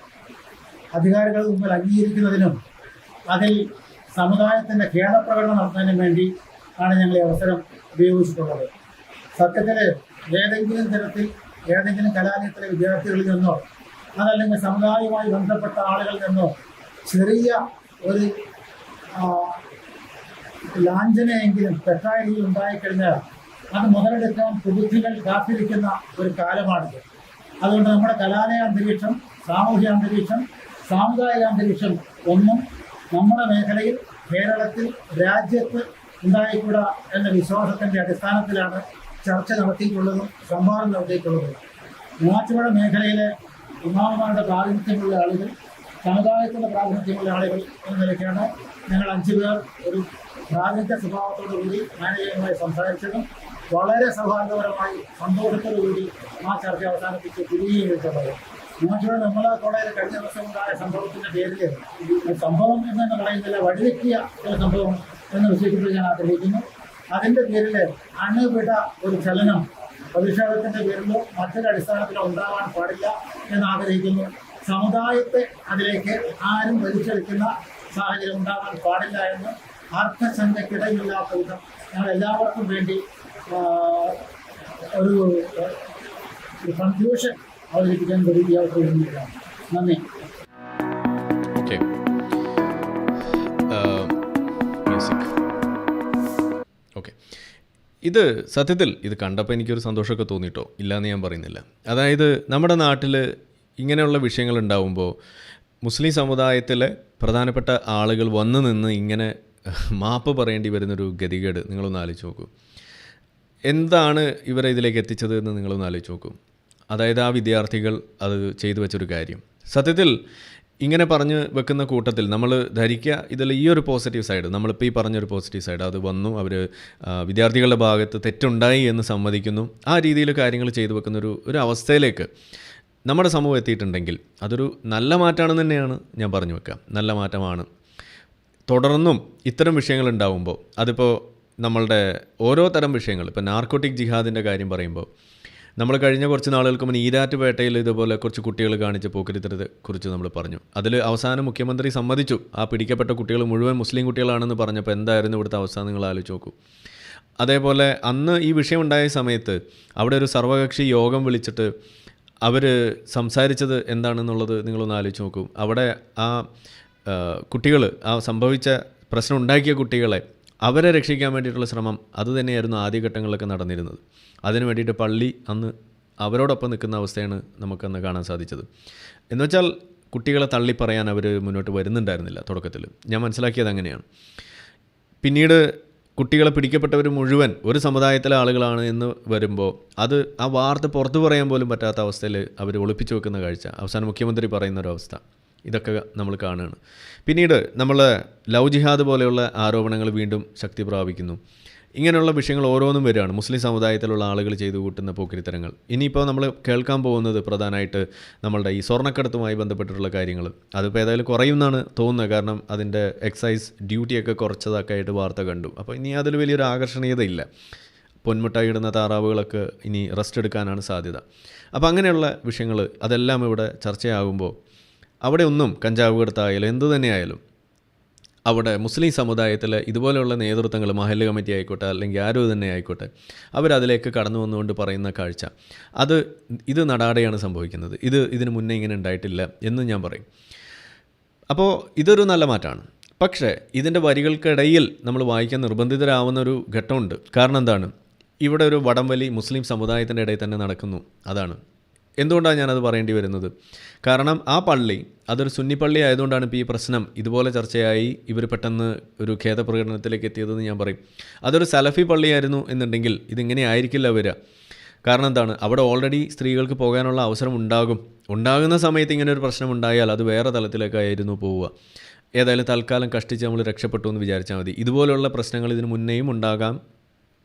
അധികാരികൾ മുമ്പിൽ അംഗീകരിക്കുന്നതിനും അതിൽ സമുദായത്തിൻ്റെ ഖേദപ്രകടനം നടത്തുന്നതിനും വേണ്ടി ആണ് ഞങ്ങൾ ഈ അവസരം ഉപയോഗിച്ചിട്ടുള്ളത്. സത്യത്തിൽ ഏതെങ്കിലും തരത്തിൽ ഏതെങ്കിലും കലാലയത്തിലെ വിദ്യാർത്ഥികളിൽ നിന്നോ അതല്ലെങ്കിൽ സമുദായവുമായി ബന്ധപ്പെട്ട ആളുകളിൽ നിന്നോ ചെറിയ ഒരു ലാഞ്ചനയെങ്കിലും തെറ്റായ രീതിയിൽ ഉണ്ടായിക്കഴിഞ്ഞാൽ അത് മുതലെടുക്കാൻ കുബുദ്ധികൾ കാത്തിരിക്കുന്ന ഒരു കാലമാണിത്. അതുകൊണ്ട് നമ്മുടെ കലാലയ അന്തരീക്ഷം, സാമൂഹ്യ അന്തരീക്ഷം, സാമുദായിക അന്തരീക്ഷം ഒന്നും നമ്മുടെ മേഖലയിൽ, കേരളത്തിൽ, രാജ്യത്ത് ഉണ്ടായിക്കൂടാ എന്ന വിശ്വാസത്തിൻ്റെ അടിസ്ഥാനത്തിലാണ് ചർച്ച നടത്തിയിട്ടുള്ളതും സംവാദം നടത്തിയിട്ടുള്ളതും. മൂവാറ്റുപുഴ മേഖലയിലെ ഇമാമന്മാരുടെ പ്രാതിനിധ്യമുള്ള ആളുകൾ, സമുദായത്തിൻ്റെ പ്രാതിനിധ്യമുള്ള ആളുകൾ എന്ന നിലയ്ക്കാണ് ഞങ്ങൾ 5 പേർ ഒരു പ്രാതിനിധ്യ സ്വഭാവത്തോടുകൂടി മാനേജറുമായി സംസാരിച്ചതും വളരെ സൗഹാർദ്ദപരമായി സന്തോഷത്തോടുകൂടി ആ ചർച്ച അവസാനിപ്പിച്ച് തിരികെയും വെച്ചത്. മൂവാറ്റുപുഴ നിർമ്മല കോളേജിൽ കഴിഞ്ഞ ദിവസം ഉണ്ടായ സംഭവത്തിൻ്റെ പേരിൽ സംഭവം എന്നു പറയുന്നില്ല, വഴിതെറ്റിയ ഒരു സംഭവം എന്ന് വിശേഷിപ്പിച്ച് ഞാൻ ആഗ്രഹിക്കുന്നു. അതിൻ്റെ പേരിൽ അണുവിട ഒരു ചലനം പ്രതിഷേധത്തിൻ്റെ പേരിലോ മറ്റൊരു അടിസ്ഥാനത്തിലോ ഉണ്ടാവാൻ പാടില്ല എന്ന് ആഗ്രഹിക്കുന്നു. സമുദായത്തെ അതിലേക്ക് ആരും വലിച്ചെടുക്കുന്ന സാഹചര്യം ഉണ്ടാവാൻ പാടില്ല എന്ന് അർത്ഥശങ്കയ്ക്കിടയില്ലാത്ത വിധം ഞങ്ങൾ എല്ലാവർക്കും വേണ്ടി ഒരു കൺഫ്യൂഷൻ അവതരിപ്പിക്കാൻ വേണ്ടി ഈ അവസരം. നന്ദി. Okay, music. ഓക്കെ, ഇത് സത്യത്തിൽ ഇത് കണ്ടപ്പോൾ എനിക്കൊരു സന്തോഷമൊക്കെ തോന്നിയിട്ടോ, ഇല്ലയെന്ന് ഞാൻ പറയുന്നില്ല. അതായത് നമ്മുടെ നാട്ടിൽ ഇങ്ങനെയുള്ള വിഷയങ്ങൾ ഉണ്ടാവുമ്പോൾ മുസ്ലിം സമുദായത്തിലെ പ്രധാനപ്പെട്ട ആളുകൾ വന്നു നിന്ന് ഇങ്ങനെ മാപ്പ് പറയേണ്ടി വരുന്നൊരു ഗതികേട് നിങ്ങളൊന്ന് ആലോചിച്ച് നോക്കൂ. എന്താണ് ഇവരെ ഇതിലേക്ക് എത്തിച്ചത് എന്ന് നിങ്ങളൊന്ന് ആലോചിച്ച് നോക്കൂ. അതായത് ആ വിദ്യാർത്ഥികൾ അത് ചെയ്തു വെച്ചൊരു കാര്യം. സത്യത്തിൽ ഇങ്ങനെ പറഞ്ഞ് വെക്കുന്ന കൂട്ടത്തിൽ നമ്മൾ ധരിക്കുക ഇതിൽ ഈ ഒരു പോസിറ്റീവ് സൈഡ്, നമ്മളിപ്പോൾ ഈ പറഞ്ഞൊരു പോസിറ്റീവ് സൈഡ് അത് വന്നു, അവർ വിദ്യാർത്ഥികളുടെ ഭാഗത്ത് തെറ്റുണ്ടായി എന്ന് സമ്മതിക്കുന്നു, ആ രീതിയിൽ കാര്യങ്ങൾ ചെയ്തു വെക്കുന്നൊരു അവസ്ഥയിലേക്ക് നമ്മുടെ സമൂഹം എത്തിയിട്ടുണ്ടെങ്കിൽ അതൊരു നല്ല മാറ്റമാണെന്ന് തന്നെയാണ് ഞാൻ പറഞ്ഞു വെക്കാം. നല്ല മാറ്റമാണ്. തുടർന്നും ഇത്തരം വിഷയങ്ങൾ ഉണ്ടാകുമ്പോൾ അതിപ്പോൾ നമ്മളുടെ ഓരോ തരം വിഷയങ്ങൾ, ഇപ്പോൾ നാർക്കോട്ടിക് ജിഹാദിൻ്റെ കാര്യം പറയുമ്പോൾ നമ്മൾ കഴിഞ്ഞ കുറച്ച് നാളുകൾക്ക് മുമ്പ് ഈരാറ്റുപേട്ടയിൽ ഇതുപോലെ കുറച്ച് കുട്ടികൾ കാണിച്ച പോക്കരിത്തരത്തെ കുറിച്ച് നമ്മൾ പറഞ്ഞു. അതിൽ അവസാനം മുഖ്യമന്ത്രി സമ്മതിച്ചു ആ പിടിക്കപ്പെട്ട കുട്ടികൾ മുഴുവൻ മുസ്ലിം കുട്ടികളാണെന്ന് പറഞ്ഞപ്പോൾ എന്തായിരുന്നു ഇവിടുത്തെ അവസ്ഥ നിങ്ങൾ ആലോചിച്ച് നോക്കൂ. അതേപോലെ അന്ന് ഈ വിഷയം ഉണ്ടായ സമയത്ത് അവിടെ ഒരു സർവകക്ഷി യോഗം വിളിച്ചിട്ട് അവർ സംസാരിച്ചത് എന്താണെന്നുള്ളത് നിങ്ങളൊന്ന് ആലോചിച്ച് നോക്കൂ. അവിടെ ആ കുട്ടികൾ, ആ സംഭവിച്ച പ്രശ്നം ഉണ്ടാക്കിയ കുട്ടികളെ അവരെ രക്ഷിക്കാൻ വേണ്ടിയിട്ടുള്ള ശ്രമം അതുതന്നെയായിരുന്നു ആദ്യഘട്ടങ്ങളിലൊക്കെ നടന്നിരുന്നത്. അതിനു വേണ്ടിയിട്ട് പള്ളി അന്ന് അവരോടൊപ്പം നിൽക്കുന്ന അവസ്ഥയാണ് നമുക്കന്ന് കാണാൻ സാധിച്ചത്. എന്നുവെച്ചാൽ കുട്ടികളെ തള്ളിപ്പറയാൻ അവർ മുന്നോട്ട് വരുന്നുണ്ടായിരുന്നില്ല തുടക്കത്തിൽ. ഞാൻ മനസ്സിലാക്കിയത് അങ്ങനെയാണ്. പിന്നീട് കുട്ടികളെ പിടിക്കപ്പെട്ടവർ മുഴുവൻ ഒരു സമുദായത്തിലെ ആളുകളാണ് എന്ന് വരുമ്പോൾ അത് ആ വാർത്ത പുറത്തു പറയാൻ പോലും പറ്റാത്ത അവസ്ഥയിൽ അവർ ഒളിപ്പിച്ചു വെക്കുന്ന കാഴ്ച അവസാനം മുഖ്യമന്ത്രി പറയുന്നൊരവസ്ഥ ഇതൊക്കെ നമ്മൾ കാണുകയാണ്. പിന്നീട് നമ്മൾ ലവ് ജിഹാദ് പോലെയുള്ള ആരോപണങ്ങൾ വീണ്ടും ശക്തി പ്രാപിക്കുന്നു. ഇങ്ങനെയുള്ള വിഷയങ്ങൾ ഓരോന്നും വരികയാണ്. മുസ്ലിം സമുദായത്തിലുള്ള ആളുകൾ ചെയ്തു കൂട്ടുന്ന പോക്കിരിത്തരങ്ങൾ. ഇനിയിപ്പോൾ നമ്മൾ കേൾക്കാൻ പോകുന്നത് പ്രധാനമായിട്ട് നമ്മളുടെ ഈ സ്വർണ്ണക്കടത്തുമായി ബന്ധപ്പെട്ടിട്ടുള്ള കാര്യങ്ങൾ. അതിപ്പോൾ ഏതായാലും കുറയുമെന്നാണ് തോന്നുന്നത്. കാരണം അതിൻ്റെ എക്സൈസ് ഡ്യൂട്ടിയൊക്കെ കുറച്ചതൊക്കെ ആയിട്ട് വാർത്ത കണ്ടു. അപ്പോൾ ഇനി അതിൽ വലിയൊരു ആകർഷണീയതയില്ല. പൊന്മുട്ടായി ഇടുന്ന താറാവുകളൊക്കെ ഇനി റെസ്റ്റ് എടുക്കാനാണ് സാധ്യത. അപ്പോൾ അങ്ങനെയുള്ള വിഷയങ്ങൾ അതെല്ലാം ഇവിടെ ചർച്ചയാകുമ്പോൾ അവിടെ ഒന്നും കഞ്ചാവ് കടത്തായാലും എന്തു തന്നെയായാലും അവിടെ മുസ്ലിം സമുദായത്തിൽ ഇതുപോലെയുള്ള നേതൃത്വങ്ങൾ, മഹല്ല് കമ്മിറ്റി ആയിക്കോട്ടെ അല്ലെങ്കിൽ ആരോ തന്നെ ആയിക്കോട്ടെ, അവരതിലേക്ക് കടന്നു വന്നുകൊണ്ട് പറയുന്ന കാഴ്ച ഇത് നടാടെയാണ് സംഭവിക്കുന്നത്. ഇതിന് മുന്നേ ഇങ്ങനെ ഉണ്ടായിട്ടില്ല എന്ന് ഞാൻ പറയും. അപ്പോൾ ഇതൊരു നല്ല മാറ്റമാണ്. പക്ഷേ ഇതിൻ്റെ വരികൾക്കിടയിൽ നമ്മൾ വായിക്കാൻ നിർബന്ധിതരാവുന്ന ഒരു ഘട്ടമുണ്ട്. കാരണം എന്താണ്? ഇവിടെ ഒരു വടംവലി മുസ്ലിം സമുദായത്തിൻ്റെ ഇടയിൽ തന്നെ നടക്കുന്നു. അതാണ് എന്തുകൊണ്ടാണ് ഞാനത് പറയേണ്ടി വരുന്നത്. കാരണം ആ പള്ളി അതൊരു സുന്നി പള്ളി ആയതുകൊണ്ടാണ് ഇപ്പോൾ ഈ പ്രശ്നം ഇതുപോലെ ചർച്ചയായി ഇവർ പെട്ടെന്ന് ഒരു ഖേദപ്രകടനത്തിലേക്ക് എത്തിയതെന്ന് ഞാൻ പറയും. അതൊരു സലഫി പള്ളിയായിരുന്നു എന്നുണ്ടെങ്കിൽ ഇതിങ്ങനെ ആയിരിക്കില്ല വരിക. കാരണം എന്താണ്? അവിടെ ഓൾറെഡി സ്ത്രീകൾക്ക് പോകാനുള്ള അവസരം ഉണ്ടാകുന്ന സമയത്ത് ഇങ്ങനെ ഒരു പ്രശ്നം ഉണ്ടായാൽ അത് വേറെ തലത്തിലേക്കായിരുന്നു പോവുക. ഏതായാലും തൽക്കാലം കഷ്ടിച്ച് നമ്മൾ രക്ഷപ്പെട്ടു എന്ന് വിചാരിച്ചാൽ മതി. ഇതുപോലുള്ള പ്രശ്നങ്ങൾ ഇതിന് മുന്നേയും ഉണ്ടാകാം,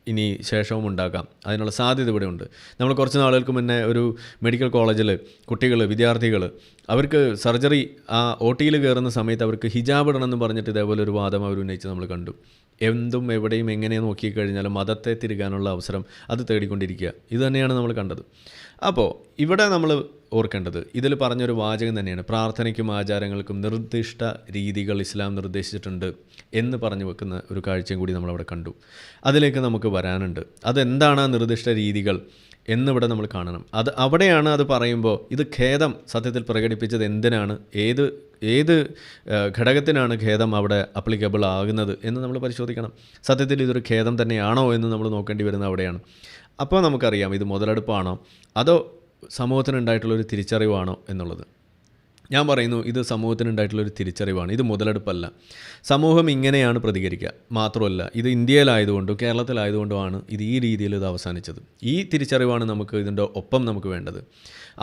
ഇനി ശേഷവും ഉണ്ടാകാം. അതിനുള്ള സാധ്യത ഇവിടെ ഉണ്ട്. നമ്മൾ കുറച്ച് നാളുകൾക്ക് മുന്നേ ഒരു മെഡിക്കൽ കോളേജിൽ വിദ്യാർത്ഥികൾ അവർക്ക് സർജറി ആ OT-യിൽ കയറുന്ന സമയത്ത് അവർക്ക് ഹിജാബ് ഇടണമെന്ന് പറഞ്ഞിട്ട് ഇതേപോലെ ഒരു വാദം അവർ ഉന്നയിച്ച് നമ്മൾ കണ്ടു. എന്തും എവിടെയും എങ്ങനെ നോക്കിക്കഴിഞ്ഞാലും മതത്തെ തിരുകാനുള്ള അവസരം അത് തേടിക്കൊണ്ടിരിക്കുക. ഇത് തന്നെയാണ് നമ്മൾ കണ്ടത്. അപ്പോൾ ഇവിടെ നമ്മൾ ഓർക്കേണ്ടത് ഇതിൽ പറഞ്ഞൊരു വാചകം തന്നെയാണ്, പ്രാർത്ഥനയ്ക്കും ആചാരങ്ങൾക്കും നിർദ്ദിഷ്ട രീതികൾ ഇസ്ലാം നിർദ്ദേശിച്ചിട്ടുണ്ട് എന്ന് പറഞ്ഞു വെക്കുന്ന ഒരു കാഴ്ചയും കൂടി നമ്മളവിടെ കണ്ടു. അതിലേക്ക് നമുക്ക് വരാനുണ്ട്. അതെന്താണ് ആ നിർദ്ദിഷ്ട രീതികൾ എന്നിവിടെ നമ്മൾ കാണണം. അവിടെയാണ് അത് പറയുമ്പോൾ ഇത് ഖേദം സത്യത്തിൽ പ്രകടിപ്പിച്ചത് എന്തിനാണ്, ഏത് ഘടകത്തിനാണ് ഖേദം അവിടെ അപ്ലിക്കബിൾ ആകുന്നത് എന്ന് നമ്മൾ പരിശോധിക്കണം. സത്യത്തിൽ ഇതൊരു ഖേദം തന്നെയാണോ എന്ന് നമ്മൾ നോക്കേണ്ടി വരുന്നത് അവിടെയാണ്. അപ്പോൾ നമുക്കറിയാം ഇത് മുതലെടുപ്പാണോ അതോ സമൂഹത്തിനുണ്ടായിട്ടുള്ളൊരു തിരിച്ചറിവാണോ എന്നുള്ളത്. ഞാൻ പറയുന്നു ഇത് സമൂഹത്തിനുണ്ടായിട്ടുള്ളൊരു തിരിച്ചറിവാണ്, ഇത് മുതലെടുപ്പല്ല. സമൂഹം ഇങ്ങനെയാണ് പ്രതികരിക്കുക. മാത്രമല്ല ഇത് ഇന്ത്യയിലായതുകൊണ്ടും കേരളത്തിലായതുകൊണ്ടുമാണ് ഇത് ഈ രീതിയിൽ ഇത് അവസാനിച്ചത്. ഈ തിരിച്ചറിവാണ് നമുക്ക് ഇതിൻ്റെ ഒപ്പം നമുക്ക് വേണ്ടത്.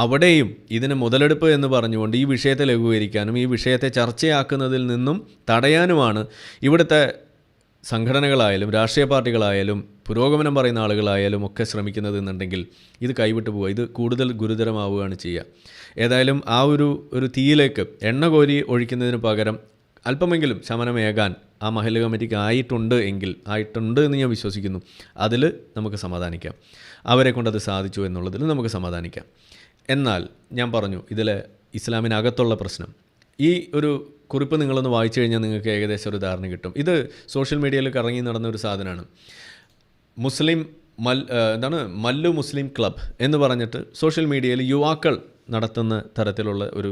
അവിടെയും ഇതിനെ മുതലെടുപ്പ് എന്ന് പറഞ്ഞുകൊണ്ട് ഈ വിഷയത്തെ ലഘൂകരിക്കാനും ഈ വിഷയത്തെ ചർച്ചയാക്കുന്നതിൽ നിന്നും തടയാനുമാണ് ഇവിടുത്തെ സംഘടനകളായാലും രാഷ്ട്രീയ പാർട്ടികളായാലും പുരോഗമനം പറയുന്ന ആളുകളായാലും ഒക്കെ ശ്രമിക്കുന്നത് എന്നുണ്ടെങ്കിൽ ഇത് കൈവിട്ടു പോവുക, ഇത് കൂടുതൽ ഗുരുതരമാവുകയാണ് ചെയ്യുക. ഏതായാലും ആ ഒരു തീയിലേക്ക് എണ്ണ കോരി ഒഴിക്കുന്നതിന് പകരം അല്പമെങ്കിലും ശമനമേകാൻ ആ മഹല്ല് കമ്മിറ്റിക്ക് ആയിട്ടുണ്ട് എന്ന് ഞാൻ വിശ്വസിക്കുന്നു. അതിൽ നമുക്ക് സമാധാനിക്കാം. അവരെ കൊണ്ടത് സാധിച്ചു എന്നുള്ളതിൽ നമുക്ക് സമാധാനിക്കാം. എന്നാൽ ഞാൻ പറഞ്ഞു ഇതിലെ ഇസ്ലാമിനകത്തുള്ള പ്രശ്നം. ഈ ഒരു കുറിപ്പ് നിങ്ങളൊന്ന് വായിച്ചു കഴിഞ്ഞാൽ നിങ്ങൾക്ക് ഏകദേശം ഒരു ധാരണ കിട്ടും. ഇത് സോഷ്യൽ മീഡിയയിൽ കറങ്ങി നടന്ന ഒരു സാധനമാണ്. മല്ലു മുസ്ലിം ക്ലബ് എന്ന് പറഞ്ഞിട്ട് സോഷ്യൽ മീഡിയയിൽ യുവാക്കൾ നടത്തുന്ന തരത്തിലുള്ള ഒരു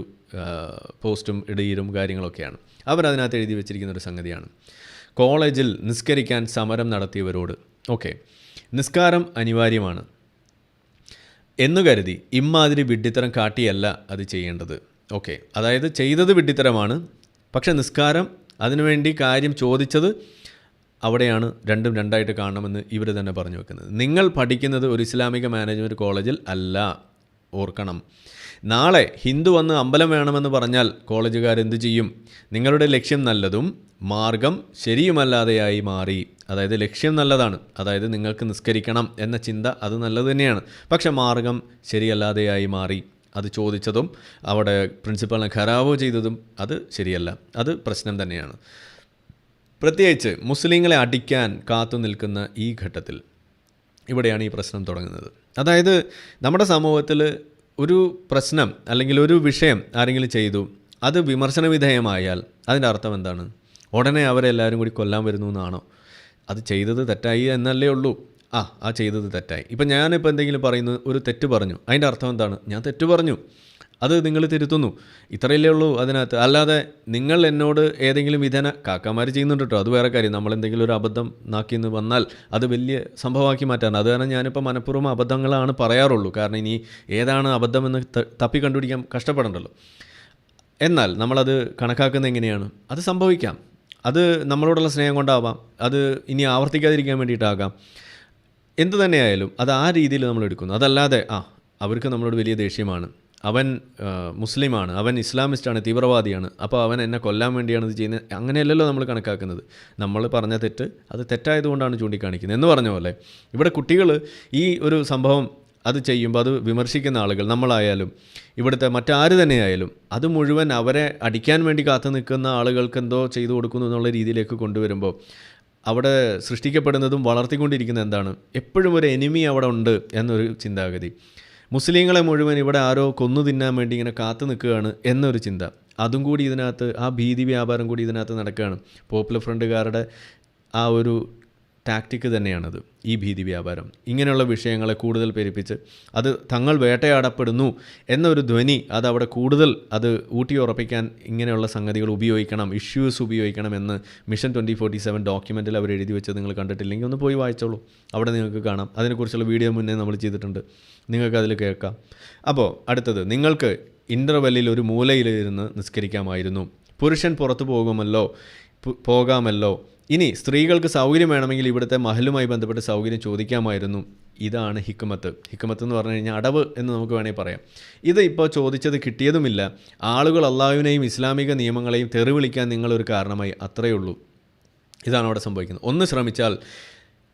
പോസ്റ്റും ഇടയിലും കാര്യങ്ങളൊക്കെയാണ്. അവരതിനകത്ത് എഴുതി വെച്ചിരിക്കുന്ന ഒരു സംഗതിയാണ്. കോളേജിൽ നിസ്കരിക്കാൻ സമരം നടത്തിയവരോട്. ഓക്കെ, നിസ്കാരം അനിവാര്യമാണ് എന്നു കരുതി ഇമ്മാതിരി വിഡ്ഢിത്തരം കാട്ടിയല്ല അത് ചെയ്യേണ്ടത്. ഓക്കെ, അതായത് ചെയ്തത് വിഡ്ഢിത്തരമാണ്, പക്ഷേ നിസ്കാരം അതിനുവേണ്ടി കാര്യം ചോദിച്ചത് അവിടെയാണ് രണ്ടും രണ്ടായിട്ട് കാണണമെന്ന് ഇവർ തന്നെ പറഞ്ഞു വെക്കുന്നത്. നിങ്ങൾ പഠിക്കുന്നത് ഒരു ഇസ്ലാമിക മാനേജ്മെൻറ്റ് കോളേജിൽ അല്ല, ഓർക്കണം. നാളെ ഹിന്ദു വന്ന് അമ്പലം വേണമെന്ന് പറഞ്ഞാൽ കോളേജുകാരെന്ത് ചെയ്യും? നിങ്ങളുടെ ലക്ഷ്യം നല്ലതും മാർഗം ശരിയുമല്ലാതെയായി മാറി. അതായത് ലക്ഷ്യം നല്ലതാണ്, അതായത് നിങ്ങൾക്ക് നിസ്കരിക്കണം എന്ന ചിന്ത അത് നല്ലത് തന്നെയാണ്, പക്ഷേ മാർഗം ശരിയല്ലാതെയായി മാറി. അത് ചോദിച്ചതും അവിടെ പ്രിൻസിപ്പളിനെ ഖരാവോ ചെയ്തതും അത് ശരിയല്ല, അത് പ്രശ്നം തന്നെയാണ്. പ്രത്യേകിച്ച് മുസ്ലിങ്ങളെ അടിക്കാൻ കാത്തു നിൽക്കുന്ന ഈ ഘട്ടത്തിൽ ഇവിടെയാണ് ഈ പ്രശ്നം തുടങ്ങുന്നത്. അതായത് നമ്മുടെ സമൂഹത്തിൽ ഒരു പ്രശ്നം അല്ലെങ്കിൽ ഒരു വിഷയം ആരെങ്കിലും ചെയ്തു, അത് വിമർശന വിധേയമായാൽ അതിൻ്റെ അർത്ഥം എന്താണ്? ഉടനെ അവരെല്ലാവരും കൂടി കൊല്ലാൻ വരുന്നു എന്നാണോ? അത് ചെയ്തത് തെറ്റായി എന്നല്ലേ ഉള്ളൂ. ആ ചെയ്തത് തെറ്റായി. ഇപ്പം ഞാനിപ്പോൾ എന്തെങ്കിലും പറയുന്നു, ഒരു തെറ്റ് പറഞ്ഞു, അതിൻ്റെ അർത്ഥം എന്താണ്? ഞാൻ തെറ്റ് പറഞ്ഞു, അത് നിങ്ങൾ തിരുത്തുന്നു, ഇത്രയല്ലേ ഉള്ളൂ അതിനകത്ത്. അല്ലാതെ നിങ്ങൾ എന്നോട് ഏതെങ്കിലും വിധേന കാക്കാമാർ ചെയ്യുന്നുണ്ട് കേട്ടോ, അത് വേറെ കാര്യം. നമ്മളെന്തെങ്കിലും ഒരു അബദ്ധം നാക്കിന്ന് വന്നാൽ അത് വലിയ സംഭവമാക്കി മാറ്റാൻ. അത് കാരണം ഞാനിപ്പോൾ മനഃപൂർവ്വം അബദ്ധങ്ങളാണ് പറയാറുള്ളൂ, കാരണം ഇനി ഏതാണ് അബദ്ധമെന്ന് തപ്പി കണ്ടുപിടിക്കാൻ കഷ്ടപ്പെടണ്ടല്ലോ. എന്നാൽ നമ്മളത് കണക്കാക്കുന്നത് എങ്ങനെയാണ്? അത് സംഭവിക്കാം, അത് നമ്മളോടുള്ള സ്നേഹം കൊണ്ടാവാം, അത് ഇനി ആവർത്തിക്കാതിരിക്കാൻ വേണ്ടിയിട്ടാകാം, എന്തു തന്നെയായാലും അത് ആ രീതിയിൽ നമ്മൾ എടുക്കുന്നു. അതല്ലാതെ അവർക്ക് നമ്മളോട് വലിയ ദേഷ്യമാണ്, അവൻ മുസ്ലിമാണ്, അവൻ ഇസ്ലാമിസ്റ്റാണ്, തീവ്രവാദിയാണ്, അപ്പോൾ അവൻ എന്നെ കൊല്ലാൻ വേണ്ടിയാണ് ഇത് ചെയ്യുന്നത്, അങ്ങനെയല്ലല്ലോ നമ്മൾ കണക്കാക്കുന്നത്. നമ്മൾ പറഞ്ഞ തെറ്റ് അത് തെറ്റായതുകൊണ്ടാണ് ചൂണ്ടിക്കാണിക്കുന്നത് എന്ന് പറഞ്ഞ പോലെ ഇവിടെ കുട്ടികൾ ഈ ഒരു സംഭവം അത് ചെയ്യുമ്പോൾ അത് വിമർശിക്കുന്ന ആളുകൾ, നമ്മളായാലും ഇവിടുത്തെ മറ്റാര് തന്നെയായാലും, അത് മുഴുവൻ അവരെ അടിക്കാൻ വേണ്ടി കാത്തു നിൽക്കുന്ന ആളുകൾക്ക് എന്തോ ചെയ്തു കൊടുക്കുന്നു എന്നുള്ള രീതിയിലേക്ക് കൊണ്ടുവരുമ്പോൾ അവിടെ സൃഷ്ടിക്കപ്പെടുന്നതും വളർത്തിക്കൊണ്ടിരിക്കുന്ന എന്താണ്? എപ്പോഴും ഒരു എനിമി അവിടെ ഉണ്ട് എന്നൊരു ചിന്താഗതി. മുസ്ലിങ്ങളെ മുഴുവൻ ഇവിടെ ആരോ കൊന്നു തിന്നാൻ വേണ്ടി ഇങ്ങനെ കാത്തു നിൽക്കുകയാണ് എന്നൊരു ചിന്ത, അതും കൂടി ഇതിനകത്ത്, ആ ഭീതി വ്യാപാരം കൂടി ഇതിനകത്ത് നടക്കുകയാണ്. പോപ്പുലർ ഫ്രണ്ടുകാരുടെ ആ ഒരു ടാക്റ്റിക്ക് തന്നെയാണത്, ഈ ഭീതി വ്യാപാരം. ഇങ്ങനെയുള്ള വിഷയങ്ങളെ കൂടുതൽ പെരുപ്പിച്ച് അത് തങ്ങൾ വേട്ടയാടപ്പെടുന്നു എന്നൊരു ധ്വനി അതവിടെ കൂടുതൽ അത് ഊട്ടിയുറപ്പിക്കാൻ ഇങ്ങനെയുള്ള സംഗതികൾ ഉപയോഗിക്കണം, ഇഷ്യൂസ് ഉപയോഗിക്കണം എന്ന് മിഷൻ 2047 ഡോക്യുമെൻറ്റിൽ അവർ എഴുതി വെച്ചത് നിങ്ങൾ കണ്ടിട്ടില്ലെങ്കിൽ ഒന്ന് പോയി വായിച്ചോളൂ, അവിടെ നിങ്ങൾക്ക് കാണാം. അതിനെക്കുറിച്ചുള്ള വീഡിയോ മുന്നേ നമ്മൾ ചെയ്തിട്ടുണ്ട്, നിങ്ങൾക്കതിൽ കേൾക്കാം. അപ്പോൾ അടുത്തത്, നിങ്ങൾക്ക് ഇൻ്റർവെല്ലിൽ ഒരു മൂലയിലിരുന്ന് നിസ്കരിക്കാമായിരുന്നു, പുരുഷൻ പുറത്തു പോകാമല്ലോ. ഇനി സ്ത്രീകൾക്ക് സൗകര്യം വേണമെങ്കിൽ ഇവിടുത്തെ മഹലുമായി ബന്ധപ്പെട്ട് സൗകര്യം ചോദിക്കാമായിരുന്നു. ഇതാണ് ഹിക്മത്ത്. ഹിക്മത്ത് എന്ന് പറഞ്ഞു കഴിഞ്ഞാൽ അടവ് എന്ന് നമുക്ക് വേണമെങ്കിൽ പറയാം. ഇത് ഇപ്പോൾ ചോദിച്ചത് കിട്ടിയതുമില്ല. ആളുകൾ അള്ളാഹുവിനെയും ഇസ്ലാമിക നിയമങ്ങളെയും തെറി വിളിക്കാൻ നിങ്ങളൊരു കാരണമായി, അത്രയേ ഉള്ളൂ. ഇതാണ് അവിടെ സംഭവിക്കുന്നത്. ഒന്ന് ശ്രമിച്ചാൽ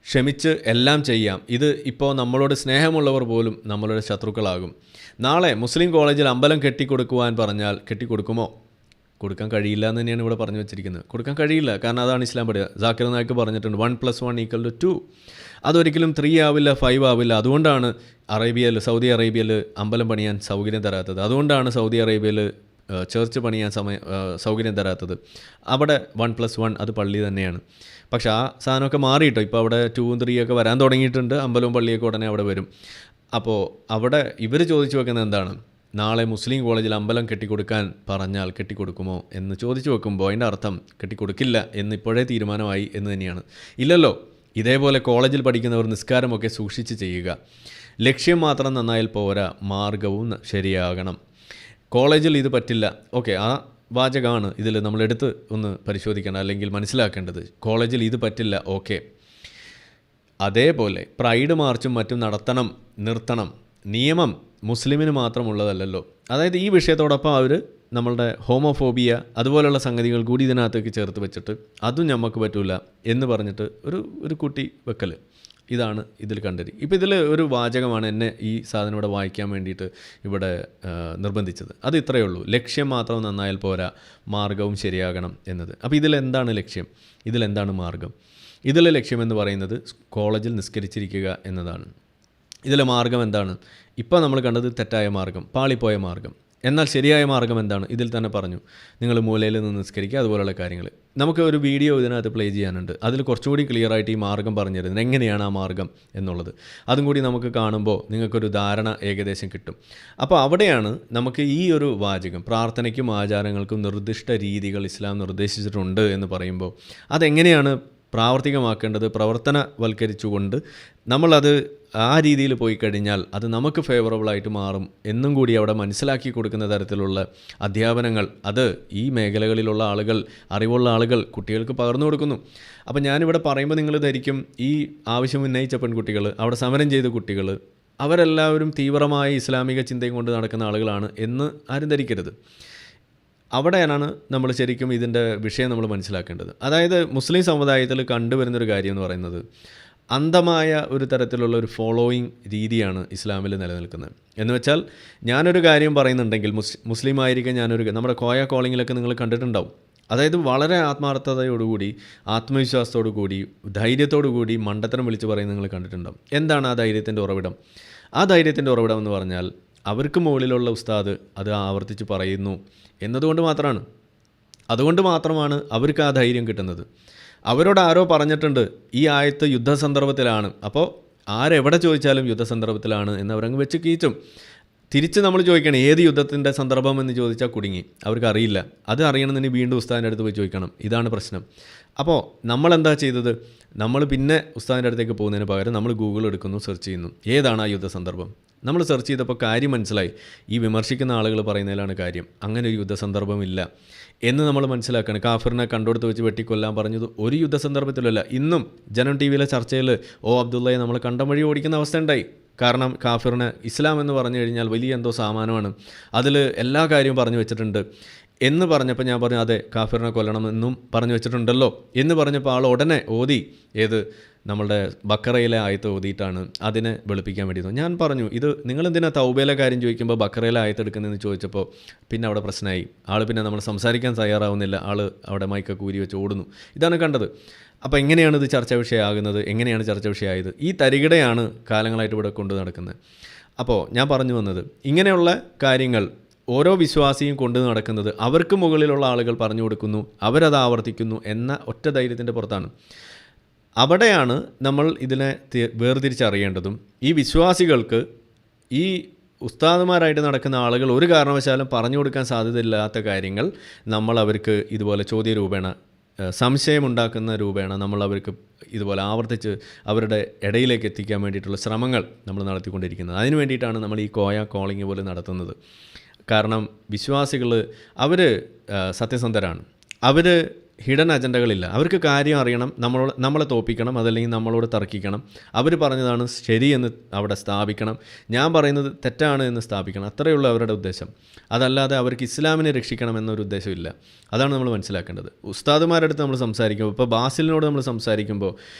ക്ഷമിച്ച് എല്ലാം ചെയ്യാം. ഇത് ഇപ്പോൾ നമ്മളോട് സ്നേഹമുള്ളവർ പോലും നമ്മളുടെ ശത്രുക്കളാകും. നാളെ മുസ്ലിം കോളേജിൽ അമ്പലം കെട്ടിക്കൊടുക്കുവാൻ പറഞ്ഞാൽ കെട്ടിക്കൊടുക്കുമോ? കൊടുക്കാൻ കഴിയില്ല എന്ന് തന്നെയാണ് ഇവിടെ പറഞ്ഞു വെച്ചിരിക്കുന്നത്. കൊടുക്കാൻ കഴിയില്ല, കാരണം അതാണ് ഇസ്ലാം പഠിക്കുക. ജാക്കിർ നായിക് പറഞ്ഞിട്ടുണ്ട് 1+1 = 2. അതൊരിക്കലും 3 ആവില്ല, 5 ആവില്ല. അതുകൊണ്ടാണ് സൗദി അറേബ്യയിൽ അമ്പലം പണിയാൻ സൗകര്യം തരാത്തത്. അതുകൊണ്ടാണ് സൗദി അറേബ്യയിൽ ചർച്ച് പണിയാൻ സൗകര്യം തരാത്തത്. അവിടെ 1+1 അത് പള്ളി തന്നെയാണ്. പക്ഷേ ആ സാധനമൊക്കെ മാറിയിട്ടോ, ഇപ്പോൾ അവിടെ 2ഉം 3 വരാൻ തുടങ്ങിയിട്ടുണ്ട്. അമ്പലവും പള്ളിയൊക്കെ ഉടനെ അവിടെ വരും. അപ്പോൾ അവിടെ ഇവർ ചോദിച്ചു വെക്കുന്നത് എന്താണ്? നാളെ മുസ്ലിം കോളേജിൽ അമ്പലം കെട്ടിക്കൊടുക്കാൻ പറഞ്ഞാൽ കെട്ടിക്കൊടുക്കുമോ എന്ന് ചോദിച്ചു വെക്കുമ്പോൾ അതിൻ്റെ അർത്ഥം കെട്ടിക്കൊടുക്കില്ല എന്ന് ഇപ്പോഴേ തീരുമാനമായി എന്ന് തന്നെയാണ്. ഇല്ലല്ലോ, ഇതേപോലെ കോളേജിൽ പഠിക്കുന്നവർ നിസ്കാരമൊക്കെ സൂക്ഷിച്ച് ചെയ്യുക. ലക്ഷ്യം മാത്രം നന്നായാൽ പോരാ, മാർഗവും ശരിയാകണം. കോളേജിൽ ഇത് പറ്റില്ല. ഓക്കെ, ആ വാചകമാണ് ഇതിൽ നമ്മളെടുത്ത് ഒന്ന് പരിശോധിക്കണം, അല്ലെങ്കിൽ മനസ്സിലാക്കേണ്ടത്. കോളേജിൽ ഇത് പറ്റില്ല, ഓക്കെ. അതേപോലെ പ്രൈഡ് മാർച്ചും മറ്റും നിർത്തണം. നിയമം മുസ്ലിമിന് മാത്രമുള്ളതല്ലല്ലോ. അതായത് ഈ വിഷയത്തോടൊപ്പം അവർ നമ്മളുടെ ഹോമോഫോബിയ അതുപോലുള്ള സംഗതികൾ കൂടി ഇതിനകത്തേക്ക് ചേർത്ത് വെച്ചിട്ട് അതും നമുക്ക് പറ്റില്ല എന്ന് പറഞ്ഞിട്ട് ഒരു കൂട്ടി വെക്കൽ. ഇതാണ് ഇതിൽ കണ്ടത്. ഇപ്പോൾ ഇതിൽ ഒരു വാചകമാണ് എന്നെ ഈ സാധനം ഇവിടെ വായിക്കാൻ വേണ്ടിയിട്ട് ഇവിടെ നിർബന്ധിച്ചത്. അത് ഇത്രയേ ഉള്ളൂ. ലക്ഷ്യം മാത്രം നന്നായാൽ പോരാ, മാർഗവും ശരിയാകണം എന്നത്. അപ്പോൾ ഇതിലെന്താണ് ലക്ഷ്യം? ഇതിലെന്താണ് മാർഗം? ഇതിലെ ലക്ഷ്യമെന്ന് പറയുന്നത് കോളേജിൽ നിസ്കരിച്ചിരിക്കുക എന്നതാണ്. ഇതിലെ മാർഗം എന്താണ്? ഇപ്പോൾ നമ്മൾ കണ്ടത് തെറ്റായ മാർഗം, പാളിപ്പോയ മാർഗം. എന്നാൽ ശരിയായ മാർഗ്ഗം എന്താണ്? ഇതിൽ തന്നെ പറഞ്ഞു, നിങ്ങൾ മൂലയിൽ നിന്ന് നിസ്കരിക്കുക, അതുപോലുള്ള കാര്യങ്ങൾ. നമുക്ക് ഒരു വീഡിയോ ഇതിനകത്ത് പ്ലേ ചെയ്യാനുണ്ട്. അതിൽ കുറച്ചുകൂടി ക്ലിയറായിട്ട് ഈ മാർഗ്ഗം പറഞ്ഞു തരുന്നത്, എങ്ങനെയാണ് ആ മാർഗ്ഗം എന്നുള്ളത്. അതും കൂടി നമുക്ക് കാണുമ്പോൾ നിങ്ങൾക്കൊരു ധാരണ ഏകദേശം കിട്ടും. അപ്പോൾ അവിടെയാണ് നമുക്ക് ഈ ഒരു വാചകം, പ്രാർത്ഥനയ്ക്കും ആചാരങ്ങൾക്കും നിർദ്ദിഷ്ട രീതികൾ ഇസ്ലാം നിർദ്ദേശിച്ചിട്ടുണ്ട് എന്ന് പറയുമ്പോൾ അതെങ്ങനെയാണ് പ്രാവർത്തികമാക്കേണ്ടത്, പ്രവർത്തനവൽക്കരിച്ചുകൊണ്ട് നമ്മളത് ആ രീതിയിൽ പോയി കഴിഞ്ഞാൽ അത് നമുക്ക് ഫേവറബിളായിട്ട് മാറും എന്നും കൂടി അവിടെ മനസ്സിലാക്കി കൊടുക്കുന്ന തരത്തിലുള്ള അധ്യാപനങ്ങൾ അത് ഈ മേഖലകളിലുള്ള ആളുകൾ, അറിവുള്ള ആളുകൾ കുട്ടികൾക്ക് പകർന്നു കൊടുക്കുന്നു. അപ്പോൾ ഞാനിവിടെ പറയുമ്പോൾ നിങ്ങൾ ധരിക്കും ഈ ആവശ്യം ഉന്നയിച്ച പെൺകുട്ടികൾ, അവിടെ സമരം ചെയ്ത കുട്ടികൾ, അവരെല്ലാവരും തീവ്രമായ ഇസ്ലാമിക ചിന്തയും കൊണ്ട് നടക്കുന്ന ആളുകളാണ് എന്ന് ആരും ധരിക്കരുത്. അവിടെയാണ് നമ്മൾ ശരിക്കും ഇതിൻ്റെ വിഷയം നമ്മൾ മനസ്സിലാക്കേണ്ടത്. അതായത് മുസ്ലിം സമുദായത്തിൽ കണ്ടുവരുന്നൊരു കാര്യം എന്ന് പറയുന്നത് അന്ധമായ ഒരു തരത്തിലുള്ള ഒരു ഫോളോയിങ് രീതിയാണ് ഇസ്ലാമിൽ നിലനിൽക്കുന്നത്. എന്ന് വെച്ചാൽ ഞാനൊരു കാര്യം പറയുന്നുണ്ടെങ്കിൽ മുസ്ലിം ആയിരിക്കും, നമ്മുടെ കോയ കോളിങ്ങിലൊക്കെ നിങ്ങൾ കണ്ടിട്ടുണ്ടാവും. അതായത് വളരെ ആത്മാർത്ഥതയോടുകൂടി, ആത്മവിശ്വാസത്തോടു കൂടി, ധൈര്യത്തോടു കൂടി മണ്ടത്തരം വിളിച്ച് പറയുന്നത് നിങ്ങൾ കണ്ടിട്ടുണ്ടാവും. എന്താണ് ആ ധൈര്യത്തിൻ്റെ ഉറവിടം? ആ ധൈര്യത്തിൻ്റെ ഉറവിടം എന്ന് പറഞ്ഞാൽ അവർക്ക് മുകളിലുള്ള ഉസ്താദ് അത് ആവർത്തിച്ച് പറയുന്നു എന്നതുകൊണ്ട് മാത്രമാണ്. അതുകൊണ്ട് മാത്രമാണ് അവർക്ക് ആ ധൈര്യം കിട്ടുന്നത്. അവരോട് ആരോ പറഞ്ഞിട്ടുണ്ട് ഈ ആയത്ത് യുദ്ധസന്ദർഭത്തിലാണ്, അപ്പോൾ ആരെവിടെ ചോദിച്ചാലും യുദ്ധസന്ദർഭത്തിലാണ് എന്ന് അവരങ്ങ് വെച്ച് കീച്ചും. തിരിച്ച് നമ്മൾ ചോദിക്കണം ഏത് യുദ്ധത്തിൻ്റെ സന്ദർഭം എന്ന് ചോദിച്ചാൽ കുടുങ്ങി, അവർക്ക് അറിയില്ല. അത് അറിയണമെന്ന് വീണ്ടും ഉസ്താദിൻ്റെ അടുത്ത് പോയി ചോദിക്കണം. ഇതാണ് പ്രശ്നം. അപ്പോൾ നമ്മളെന്താ ചെയ്തത്? നമ്മൾ പിന്നെ ഉസ്താദിൻ്റെ അടുത്തേക്ക് പോകുന്നതിന് പകരം നമ്മൾ ഗൂഗിൾ എടുക്കുന്നു, സെർച്ച് ചെയ്യുന്നു ഏതാണ് ആ യുദ്ധ സന്ദർഭം. നമ്മൾ സെർച്ച് ചെയ്തപ്പോൾ കാര്യം മനസ്സിലായി, ഈ വിമർശിക്കുന്ന ആളുകൾ പറയുന്നതിലാണ് കാര്യം. അങ്ങനെ ഒരു യുദ്ധസന്ദർഭമില്ല എന്ന് നമ്മൾ മനസ്സിലാക്കണം. കാഫിറിനെ കണ്ടുകൊടുത്ത് വെച്ച് വെട്ടിക്കൊല്ലാൻ പറഞ്ഞത് ഒരു യുദ്ധസന്ദർഭത്തിലല്ല. ഇന്നും ജനം ടി വിയിലെ ചർച്ചയിൽ അബ്ദുള്ളയെ നമ്മൾ കണ്ടം വഴി ഓടിക്കുന്ന അവസ്ഥ ഉണ്ടായി. കാരണം കാഫിറിന് ഇസ്ലാം എന്ന് പറഞ്ഞു കഴിഞ്ഞാൽ വലിയ എന്തോ സാമാനമാണ്, അതിൽ എല്ലാ കാര്യവും പറഞ്ഞു വെച്ചിട്ടുണ്ട് എന്ന് പറഞ്ഞപ്പോൾ ഞാൻ പറഞ്ഞു അതെ, കാഫിറിനെ കൊല്ലണമെന്നും പറഞ്ഞു വെച്ചിട്ടുണ്ടല്ലോ എന്ന് പറഞ്ഞപ്പോൾ ആൾ ഉടനെ ഓതി, ഏത് നമ്മളുടെ ബക്കറയിലെ ആയത്ത് ഓതിയിട്ടാണ് അതിനെ വെളുപ്പിക്കാൻ വേണ്ടി. ഞാൻ പറഞ്ഞു ഇത് നിങ്ങളെന്തിനാ തൗബയിലെ കാര്യം ചോദിക്കുമ്പോൾ ബക്കറയിലെ ആയത്ത് എടുക്കുന്നതെന്ന് ചോദിച്ചപ്പോൾ പിന്നെ അവിടെ പ്രശ്നമായി. ആൾ പിന്നെ നമ്മൾ സംസാരിക്കാൻ തയ്യാറാവുന്നില്ല, ആൾ അവിടെ മൈക്കൊക്കെ ഊരി വെച്ച് ഓടുന്നു. ഇതാണ് കണ്ടത്. അപ്പോൾ എങ്ങനെയാണ് ഇത് ചർച്ചാ വിഷയമാകുന്നത്? എങ്ങനെയാണ് ചർച്ചാ വിഷയമായത്? ഈ തരികിടയാണ് കാലങ്ങളായിട്ട് ഇവിടെ കൊണ്ടു നടക്കുന്നത്. അപ്പോൾ ഞാൻ പറഞ്ഞു വന്നത്, ഇങ്ങനെയുള്ള കാര്യങ്ങൾ ഓരോ വിശ്വാസിയും കൊണ്ടു നടക്കുന്നത് അവർക്ക് മുകളിലുള്ള ആളുകൾ പറഞ്ഞു കൊടുക്കുന്നു, അവരത് ആവർത്തിക്കുന്നു എന്ന ഒറ്റ ധൈര്യത്തിൻ്റെ പുറത്താണ്. അവിടെയാണ് നമ്മൾ ഇതിനെ വേർതിരിച്ചറിയേണ്ടതും. ഈ വിശ്വാസികൾക്ക് ഈ ഉസ്താദുമാരായിട്ട് നടക്കുന്ന ആളുകൾ ഒരു കാരണവശാലും പറഞ്ഞു കൊടുക്കാൻ സാധ്യതയില്ലാത്ത കാര്യങ്ങൾ നമ്മൾ അവർക്ക് ഇതുപോലെ ചോദ്യരൂപേണ, സംശയമുണ്ടാക്കുന്ന രൂപേണ നമ്മൾ അവർക്ക് ഇതുപോലെ ആവർത്തിച്ച് അവരുടെ ഇടയിലേക്ക് എത്തിക്കാൻ വേണ്ടിയിട്ടുള്ള ശ്രമങ്ങൾ നമ്മൾ നടത്തിക്കൊണ്ടിരിക്കുന്നത്. അതിന് വേണ്ടിയിട്ടാണ് നമ്മൾ ഈ കോളിംഗ് പോലെ നടത്തുന്നത്. കാരണം വിശ്വാസികൾ അവർ സത്യസന്ധരാണ്, അവർ ഹിഡൻ അജണ്ടകളില്ല. അവർക്ക് കാര്യം അറിയണം, നമ്മളെ തോപ്പിക്കണം, അതല്ലെങ്കിൽ നമ്മളോട് തർക്കിക്കണം. അവർ പറഞ്ഞതാണ് ശരിയെന്ന് അവിടെ സ്ഥാപിക്കണം, ഞാൻ പറയുന്നത് തെറ്റാണ് എന്ന് സ്ഥാപിക്കണം. അത്രയുള്ള അവരുടെ ഉദ്ദേശം. അതല്ലാതെ അവർക്ക് ഇസ്ലാമിനെ രക്ഷിക്കണം എന്നൊരു ഉദ്ദേശമില്ല. അതാണ് നമ്മൾ മനസ്സിലാക്കേണ്ടത്. ഉസ്താദുമാരുടെ അടുത്ത് നമ്മൾ സംസാരിക്കുമ്പോൾ, ഇപ്പോൾ ബാസിലിനോട് നമ്മൾ സംസാരിക്കുമ്പോൾ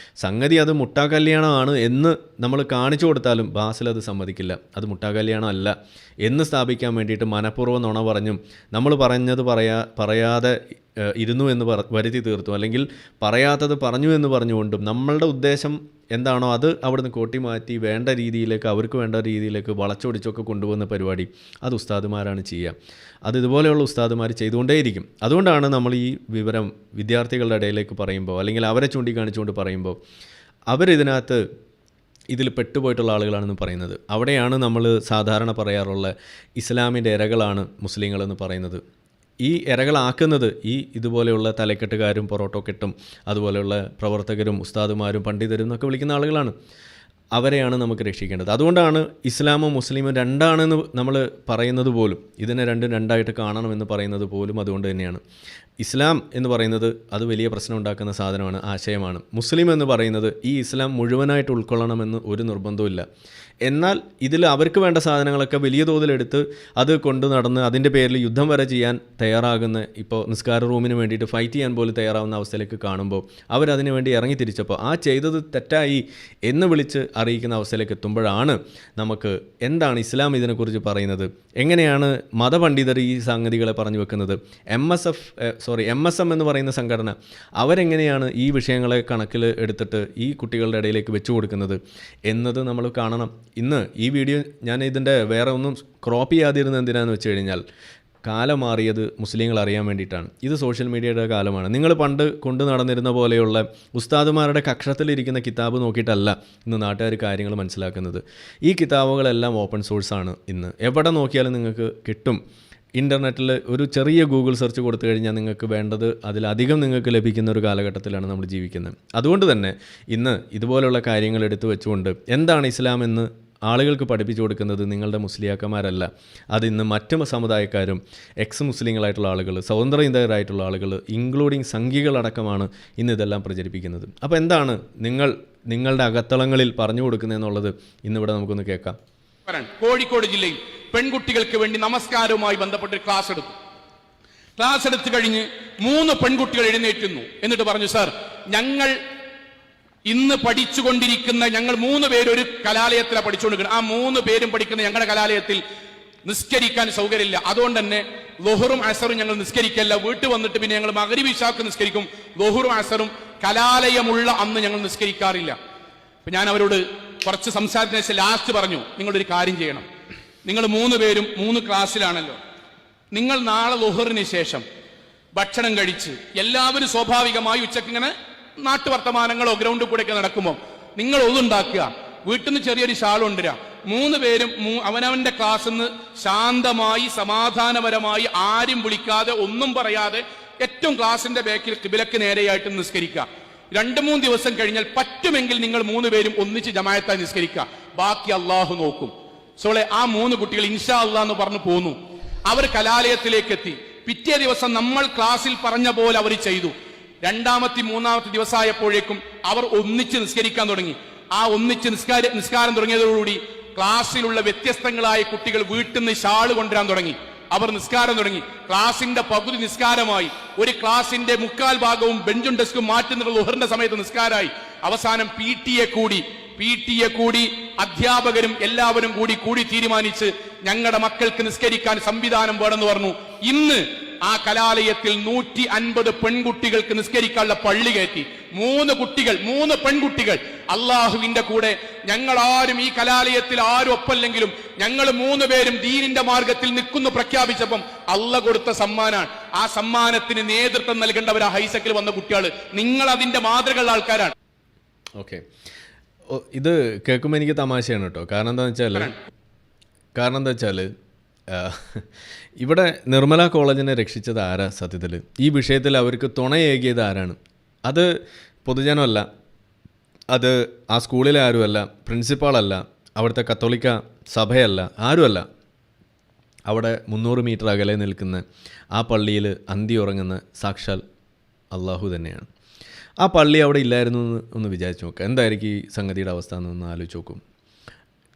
സംഗതി അത് മുട്ടാകല്യാണമാണ് എന്ന് നമ്മൾ കാണിച്ചു കൊടുത്താലും ബാസിൽ അത് സമ്മതിക്കില്ല. അത് മുട്ടാകല്യാണം അല്ല എന്ന് സ്ഥാപിക്കാൻ വേണ്ടിയിട്ട് മനഃപൂർവ്വം നുണ പറഞ്ഞും നമ്മൾ പറഞ്ഞത് പറയാതെ ഇരുന്നു എന്ന് വരുത്തി തീർത്തു, അല്ലെങ്കിൽ പറയാത്തത് പറഞ്ഞു എന്ന് പറഞ്ഞുകൊണ്ടും നമ്മളുടെ ഉദ്ദേശം എന്താണോ അത് അവിടുന്ന് കോട്ടിമാറ്റി വേണ്ട രീതിയിലേക്ക്, അവർക്ക് വേണ്ട രീതിയിലേക്ക് വളച്ചൊടിച്ചൊക്കെ കൊണ്ടുപോകുന്ന പരിപാടി അത് ഉസ്താദുമാരാണ് ചെയ്യുക. അത് ഇതുപോലെയുള്ള ഉസ്താദുമാർ ചെയ്തുകൊണ്ടേയിരിക്കും. അതുകൊണ്ടാണ് നമ്മൾ ഈ വിവരം വിദ്യാർത്ഥികളുടെ ഇടയിലേക്ക് പറയുമ്പോൾ, അല്ലെങ്കിൽ അവരെ ചൂണ്ടിക്കാണിച്ചുകൊണ്ട് പറയുമ്പോൾ അവരിതിനകത്ത് ഇതിൽ പെട്ടുപോയിട്ടുള്ള ആളുകളാണെന്ന് പറയുന്നത്. അവിടെയാണ് നമ്മൾ സാധാരണ പറയാറുള്ള ഇസ്ലാമിൻ്റെ ഇരകളാണ് മുസ്ലിങ്ങളെന്ന് പറയുന്നത്. ഈ ഇരകളാക്കുന്നത് ഈ ഇതുപോലെയുള്ള തലക്കെട്ടുകാരും പൊറോട്ടോക്കെട്ടും അതുപോലെയുള്ള പ്രവർത്തകരും ഉസ്താദുമാരും പണ്ഡിതരും എന്നൊക്കെ വിളിക്കുന്ന ആളുകളാണ്. അവരെയാണ് നമുക്ക് രക്ഷിക്കേണ്ടത്. അതുകൊണ്ടാണ് ഇസ്ലാമും മുസ്ലിമും രണ്ടാണെന്ന് നമ്മൾ പറയുന്നത് പോലും, ഇതിനെ രണ്ടായിട്ട് കാണണമെന്ന് പറയുന്നത് പോലും അതുകൊണ്ട് തന്നെയാണ്. ഇസ്ലാം എന്ന് പറയുന്നത് അത് വലിയ പ്രശ്നം ഉണ്ടാക്കുന്ന സാധനമാണ്, ആശയമാണ്. മുസ്ലിം എന്ന് പറയുന്നത് ഈ ഇസ്ലാം മുഴുവനായിട്ട് ഉൾക്കൊള്ളണമെന്ന് ഒരു നിർബന്ധമില്ല. എന്നാൽ ഇതിൽ അവർക്ക് വേണ്ട സാധനങ്ങളൊക്കെ വലിയ തോതിലെടുത്ത് അത് കൊണ്ടു നടന്ന് അതിൻ്റെ പേരിൽ യുദ്ധം വരെ ചെയ്യാൻ തയ്യാറാകുന്ന, ഇപ്പോൾ നിസ്കാര റൂമിന് വേണ്ടിയിട്ട് ഫൈറ്റ് ചെയ്യാൻ പോലും തയ്യാറാവുന്ന അവസ്ഥയിലേക്ക് കാണുമ്പോൾ അവരതിനു വേണ്ടി ഇറങ്ങി തിരിച്ചപ്പോൾ ആ ചെയ്തത് തെറ്റായി എന്ന് വിളിച്ച് അറിയിക്കുന്ന അവസ്ഥയിലേക്ക് എത്തുമ്പോഴാണ് നമുക്ക് എന്താണ് ഇസ്ലാം ഇതിനെക്കുറിച്ച് പറയുന്നത്, എങ്ങനെയാണ് മതപണ്ഡിതർ ഈ സംഗതികളെ പറഞ്ഞു വെക്കുന്നത്. MSM എന്ന് പറയുന്ന സംഘടന അവരെങ്ങനെയാണ് ഈ വിഷയങ്ങളെ കണക്കിൽ എടുത്തിട്ട് ഈ കുട്ടികളുടെ ഇടയിലേക്ക് വെച്ചു കൊടുക്കുന്നത് എന്നത് നമ്മൾ കാണണം. ഇന്ന് ഈ വീഡിയോ ഞാൻ ഇതിൻ്റെ വേറെ ഒന്നും ക്രോപ്പ് ചെയ്യാതിരുന്നത് എന്തിനാണെന്ന് വെച്ച് കഴിഞ്ഞാൽ കാലം മാറിയത് മുസ്ലിങ്ങൾ അറിയാൻ വേണ്ടിയിട്ടാണ്. ഇത് സോഷ്യൽ മീഡിയയുടെ കാലമാണ്. നിങ്ങൾ പണ്ട് കൊണ്ടു നടന്നിരുന്ന പോലെയുള്ള ഉസ്താദുമാരുടെ കക്ഷത്തിലിരിക്കുന്ന കിതാബ് നോക്കിയിട്ടല്ല ഇന്ന് നാട്ടുകാർ കാര്യങ്ങൾ മനസ്സിലാക്കുന്നത്. ഈ കിതാബുകളെല്ലാം ഓപ്പൺ സോഴ്സാണ്. ഇന്ന് എവിടെ നോക്കിയാലും നിങ്ങൾക്ക് കിട്ടും. ഇൻ്റർനെറ്റിൽ ഒരു ചെറിയ ഗൂഗിൾ സെർച്ച് കൊടുത്തു കഴിഞ്ഞാൽ നിങ്ങൾക്ക് വേണ്ടത് അതിലധികം നിങ്ങൾക്ക് ലഭിക്കുന്ന ഒരു കാലഘട്ടത്തിലാണ് നമ്മൾ ജീവിക്കുന്നത്. അതുകൊണ്ട് തന്നെ ഇന്ന് ഇതുപോലുള്ള കാര്യങ്ങൾ എടുത്തു വെച്ചുകൊണ്ട് എന്താണ് ഇസ്ലാം എന്ന് ആളുകൾക്ക് പഠിപ്പിച്ചു കൊടുക്കുന്നത് നിങ്ങളുടെ മുസ്ലിയാക്കന്മാരല്ല. അതിന്ന് മറ്റ് സമുദായക്കാരും മുസ്ലിങ്ങളായിട്ടുള്ള ആളുകൾ, സ്വതന്ത്ര ഇന്ത്യരായിട്ടുള്ള ആളുകൾ, ഇൻക്ലൂഡിങ് സംഘികളടക്കമാണ് ഇന്ന് ഇതെല്ലാം പ്രചരിപ്പിക്കുന്നത്. അപ്പോൾ എന്താണ് നിങ്ങളുടെ അകത്തളങ്ങളിൽ പറഞ്ഞു കൊടുക്കുന്നതെന്നുള്ളത് ഇന്നിവിടെ നമുക്കൊന്ന് കേൾക്കാം. കോഴിക്കോട് ജില്ലയിൽ പെൺകുട്ടികൾക്ക് വേണ്ടി നമസ്കാരവുമായി ബന്ധപ്പെട്ട് ക്ലാസ് എടുത്തു കഴിഞ്ഞ് 3 പെൺകുട്ടികൾ എഴുന്നേറ്റുന്നു. എന്നിട്ട് പറഞ്ഞു, സാർ ഞങ്ങൾ ഇന്ന് പഠിച്ചുകൊണ്ടിരിക്കുന്ന ഞങ്ങൾ 3 പേര് ഒരു കലാലയത്തിലാണ് പഠിച്ചുകൊണ്ടിരിക്കുന്നത്. ആ 3 പേരും പഠിക്കുന്ന ഞങ്ങളുടെ കലാലയത്തിൽ നിസ്കരിക്കാൻ സൗകര്യമില്ല. അതുകൊണ്ട് തന്നെ ളുഹറും അസറും ഞങ്ങൾ നിസ്കരിക്കല്ല. വീട്ടിൽ വന്നിട്ട് പിന്നെ ഞങ്ങൾ മഗ്രിബ് ഇശാക്ക് നിസ്കരിക്കും. ളുഹറും അസറും കലാലയമുള്ള അന്ന് ഞങ്ങൾ നിസ്കരിക്കാറില്ല. അപ്പൊ ഞാൻ അവരോട് കുറച്ച് സംസാരത്തിന് ശേഷം ലാസ്റ്റ് പറഞ്ഞു, നിങ്ങളൊരു കാര്യം ചെയ്യണം. നിങ്ങൾ 3 പേരും 3 ക്ലാസ്സിലാണല്ലോ. നിങ്ങൾ നാളെ ളുഹറിന് ശേഷം ഭക്ഷണം കഴിച്ച് എല്ലാവരും സ്വാഭാവികമായി ഉച്ചക്ക് ഇങ്ങനെ നാട്ടുവർത്തമാനങ്ങളോ ഗ്രൗണ്ടിൽ കൂടെ ഒക്കെ നടക്കുമ്പോൾ നിങ്ങൾ ഒന്നുണ്ടാക്കുക, വീട്ടിൽ നിന്ന് ചെറിയൊരു ഷാൾ കൊണ്ടുവരിക. 3 പേരും അവനവന്റെ ക്ലാസ്സിൽ നിന്ന് ശാന്തമായി സമാധാനപരമായി ആരും വിളിക്കാതെ ഒന്നും പറയാതെ ഏറ്റവും ക്ലാസിന്റെ ബാക്കിൽ ഖിബിലക്ക് നേരെയായിട്ട് നിസ്കരിക്കുക. 2-3 ദിവസം കഴിഞ്ഞാൽ പറ്റുമെങ്കിൽ നിങ്ങൾ 3 പേരും ഒന്നിച്ച് ജമാഅത്തായി നിസ്കരിക്കുക. ബാക്കി അള്ളാഹു നോക്കും. സോളെ ആ 3 കുട്ടികൾ ഇൻഷാ അള്ളാഹ് എന്ന് പറഞ്ഞു പോന്നു. അവർ കലാലയത്തിലേക്ക് എത്തി. പിറ്റേ ദിവസം നമ്മൾ ക്ലാസ്സിൽ പറഞ്ഞ പോലെ അവർ ചെയ്തു. 2-ാമത്തെ 3-ാമത്തെ ദിവസമായപ്പോഴേക്കും അവർ ഒന്നിച്ച് നിസ്കരിക്കാൻ തുടങ്ങി. ആ ഒന്നിച്ച് നിസ്കാരം തുടങ്ങിയതോടുകൂടി ക്ലാസ്സിലുള്ള വ്യത്യസ്തങ്ങളായ കുട്ടികൾ വീട്ടിൽ നിന്ന് ഷാള് കൊണ്ടുവരാൻ തുടങ്ങി. അവർ നിസ്കാരം തുടങ്ങി. ക്ലാസിന്റെ പകുതി നിസ്കാരമായി. ഒരു ക്ലാസിന്റെ 3/4 ഭാഗവും ബെഞ്ചും ഡെസ്കും മാറ്റുന്ന ളുഹറിന്റെ സമയത്ത് നിസ്കാരമായി. അവസാനം PTA കൂടി അധ്യാപകരും എല്ലാവരും കൂടി തീരുമാനിച്ച് ഞങ്ങളുടെ മക്കൾക്ക് നിസ്കരിക്കാൻ സംവിധാനം വേണമെന്ന് പറഞ്ഞു. ഇന്ന് ആ കലാലയത്തിൽ 150 പെൺകുട്ടികൾക്ക് നിസ്കരിക്കാനുള്ള പള്ളി കയറ്റി. 3 പെൺകുട്ടികൾ അള്ളാഹുവിന്റെ കൂടെ. ഞങ്ങൾ ആരും ഈ കലാലയത്തിൽ ആരും ഒപ്പല്ലെങ്കിലും ഞങ്ങൾ 3 പേരും ദീനിന്റെ മാർഗത്തിൽ നിൽക്കുന്നു പ്രഖ്യാപിച്ചപ്പം അള്ളാഹ് കൊടുത്ത സമ്മാനാണ്. ആ സമ്മാനത്തിന് നേതൃത്വം നൽകേണ്ടവർ ആ ഹൈസക്കിൽ വന്ന കുട്ടികൾ. നിങ്ങൾ അതിന്റെ മാതൃകയുള്ള ആൾക്കാരാണ്. ഓക്കെ, ഇത് കേൾക്കുമ്പോൾ എനിക്ക് തമാശയാണ് കേട്ടോ. കാരണം എന്താ വെച്ചാൽ ഇവിടെ നിർമ്മല കോളേജിനെ രക്ഷിച്ചത് ആരാ? സത്യത്തിൽ ഈ വിഷയത്തിൽ അവർക്ക് തുണയേകിയത് ആരാണ്? അത് പൊതുജനമല്ല, അത് ആ സ്കൂളിലെ ആരുമല്ല, പ്രിൻസിപ്പാളല്ല, അവിടുത്തെ കത്തോലിക്ക സഭയല്ല, ആരുമല്ല. അവിടെ 300 മീറ്റർ അകലെ നിൽക്കുന്ന ആ പള്ളിയിൽ അന്തി ഉറങ്ങുന്ന സാക്ഷാൽ അള്ളാഹു തന്നെയാണ്. ആ പള്ളി അവിടെ ഇല്ലായിരുന്നു എന്ന് ഒന്ന് വിചാരിച്ച് നോക്കുക. എന്തായിരിക്കും ഈ സംഗതിയുടെ അവസ്ഥ എന്നൊന്ന് ആലോചിച്ച് നോക്കും.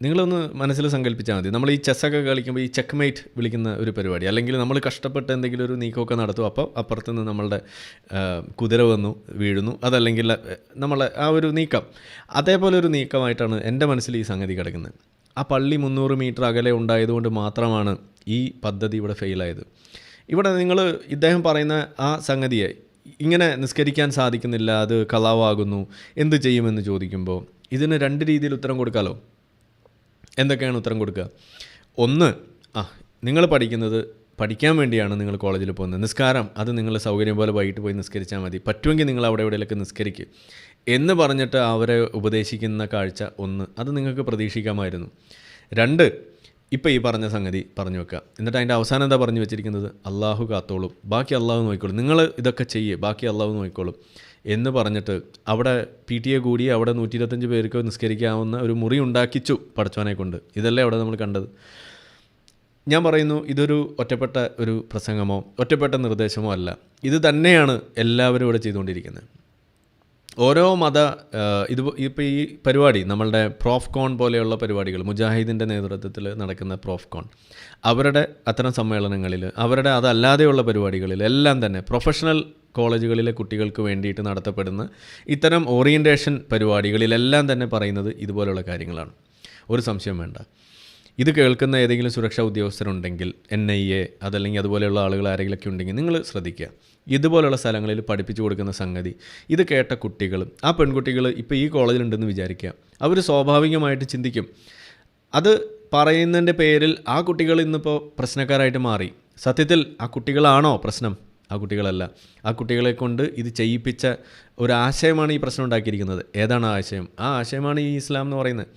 നിങ്ങളൊന്ന് മനസ്സിൽ സങ്കല്പിച്ചാൽ മതി. നമ്മൾ ഈ ചെസ്സൊക്കെ കളിക്കുമ്പോൾ ഈ ചെക്ക് മേറ്റ് വിളിക്കുന്ന ഒരു പരിപാടി, അല്ലെങ്കിൽ നമ്മൾ കഷ്ടപ്പെട്ട് എന്തെങ്കിലും ഒരു നീക്കമൊക്കെ നടത്തും. അപ്പോൾ അപ്പുറത്തുനിന്ന് നമ്മളുടെ കുതിര വന്നു വീഴുന്നു, അതല്ലെങ്കിൽ നമ്മളെ ആ ഒരു നീക്കം, അതേപോലെ ഒരു നീക്കമായിട്ടാണ് എൻ്റെ മനസ്സിൽ ഈ സംഗതി കിടക്കുന്നത്. ആ പള്ളി 300 മീറ്റർ അകലെ ഉണ്ടായതുകൊണ്ട് മാത്രമാണ് ഈ പദ്ധതി ഇവിടെ ഫെയിലായത്. ഇവിടെ നിങ്ങൾ ഇദ്ദേഹം പറയുന്ന ആ സംഗതിയെ ഇങ്ങനെ നിസ്കരിക്കാൻ സാധിക്കുന്നില്ല, അത് കളവാകുന്നു, എന്ത് ചെയ്യുമെന്ന് ചോദിക്കുമ്പോൾ ഇതിന് 2 രീതിയിൽ ഉത്തരം കൊടുക്കാമല്ലോ. എന്തൊക്കെയാണ് ഉത്തരം കൊടുക്കുക? ഒന്ന്, നിങ്ങൾ പഠിക്കാൻ വേണ്ടിയാണ് നിങ്ങൾ കോളേജിൽ പോകുന്നത്. നിസ്കാരം അത് നിങ്ങൾ സൗകര്യം പോലെ വൈകിട്ട് പോയി നിസ്കരിച്ചാൽ മതി, പറ്റുമെങ്കിൽ നിങ്ങൾ അവിടെ എവിടെയൊക്കെ നിസ്കരിക്കുക എന്ന് പറഞ്ഞിട്ട് അവരെ ഉപദേശിക്കുന്ന കാഴ്ച ഒന്ന്, അത് നിങ്ങൾക്ക് പ്രതീക്ഷിക്കാമായിരുന്നു. 2, ഇപ്പോൾ ഈ പറഞ്ഞ സംഗതി പറഞ്ഞു വെക്കുക. എന്നിട്ട് അതിൻ്റെ അവസാനം എന്താ പറഞ്ഞു വെച്ചിരിക്കുന്നത്? അള്ളാഹു കാത്തോളും, ബാക്കി അള്ളാഹു നോക്കിക്കോളും, നിങ്ങൾ ഇതൊക്കെ ചെയ്യുക, ബാക്കി അള്ളാഹു നോക്കിക്കോളും എന്ന് പറഞ്ഞിട്ട് അവിടെ PTA കൂടി അവിടെ 125 പേർക്ക് നിസ്കരിക്കാവുന്ന ഒരു മുറി ഉണ്ടാക്കിച്ചു പടച്ചവനെ കൊണ്ട്. ഇതല്ലേ അവിടെ നമ്മൾ കണ്ടത്. ഞാൻ പറയുന്നു, ഇതൊരു ഒറ്റപ്പെട്ട ഒരു പ്രസംഗമോ ഒറ്റപ്പെട്ട നിർദ്ദേശമോ അല്ല. ഇത് തന്നെയാണ് എല്ലാവരും ഇവിടെ ചെയ്തുകൊണ്ടിരിക്കുന്നത്. ഓരോ ഇപ്പോൾ ഈ പരിപാടി നമ്മളുടെ പ്രോഫ്കോൺ പോലെയുള്ള പരിപാടികൾ, മുജാഹിദിൻ്റെ നേതൃത്വത്തിൽ നടക്കുന്ന പ്രോഫ്കോൺ, അവരുടെ അത്തരം സമ്മേളനങ്ങളിൽ, അവരുടെ അതല്ലാതെയുള്ള പരിപാടികളിൽ എല്ലാം തന്നെ പ്രൊഫഷണൽ കോളേജുകളിലെ കുട്ടികൾക്ക് വേണ്ടിയിട്ട് നടത്തപ്പെടുന്ന ഇത്തരം ഓറിയൻറ്റേഷൻ പരിപാടികളിലെല്ലാം തന്നെ പറയുന്നത് ഇതുപോലുള്ള കാര്യങ്ങളാണ്. ഒരു സംശയം വേണ്ട. ഇത് കേൾക്കുന്ന ഏതെങ്കിലും സുരക്ഷാ ഉദ്യോഗസ്ഥരുണ്ടെങ്കിൽ NIA അതല്ലെങ്കിൽ അതുപോലെയുള്ള ആളുകൾ ആരെങ്കിലുമൊക്കെ ഉണ്ടെങ്കിൽ നിങ്ങൾ ശ്രദ്ധിക്കുക. ഇതുപോലുള്ള സ്ഥലങ്ങളിൽ പഠിപ്പിച്ചു കൊടുക്കുന്ന സംഗതി ഇത് കേട്ട കുട്ടികൾ, ആ പെൺകുട്ടികൾ ഇപ്പോൾ ഈ കോളേജിലുണ്ടെന്ന് വിചാരിക്കുക, അവർ സ്വാഭാവികമായിട്ട് ചിന്തിക്കും. അത് പറയുന്നതിൻ്റെ പേരിൽ ആ കുട്ടികൾ ഇന്നിപ്പോൾ പ്രശ്നക്കാരായിട്ട് മാറി. സത്യത്തിൽ ആ കുട്ടികളാണോ പ്രശ്നം? ആ കുട്ടികളല്ല. ആ കുട്ടികളെ കൊണ്ട് ഇത് ചെയ്യിപ്പിച്ച ഒരു ആശയമാണ് ഈ പ്രശ്നം ഉണ്ടാക്കിയിരിക്കുന്നത്. ഏതാണ് ആ ആശയം? ആ ആശയമാണ് ഈ ഇസ്ലാം എന്ന് പറയുന്നത്.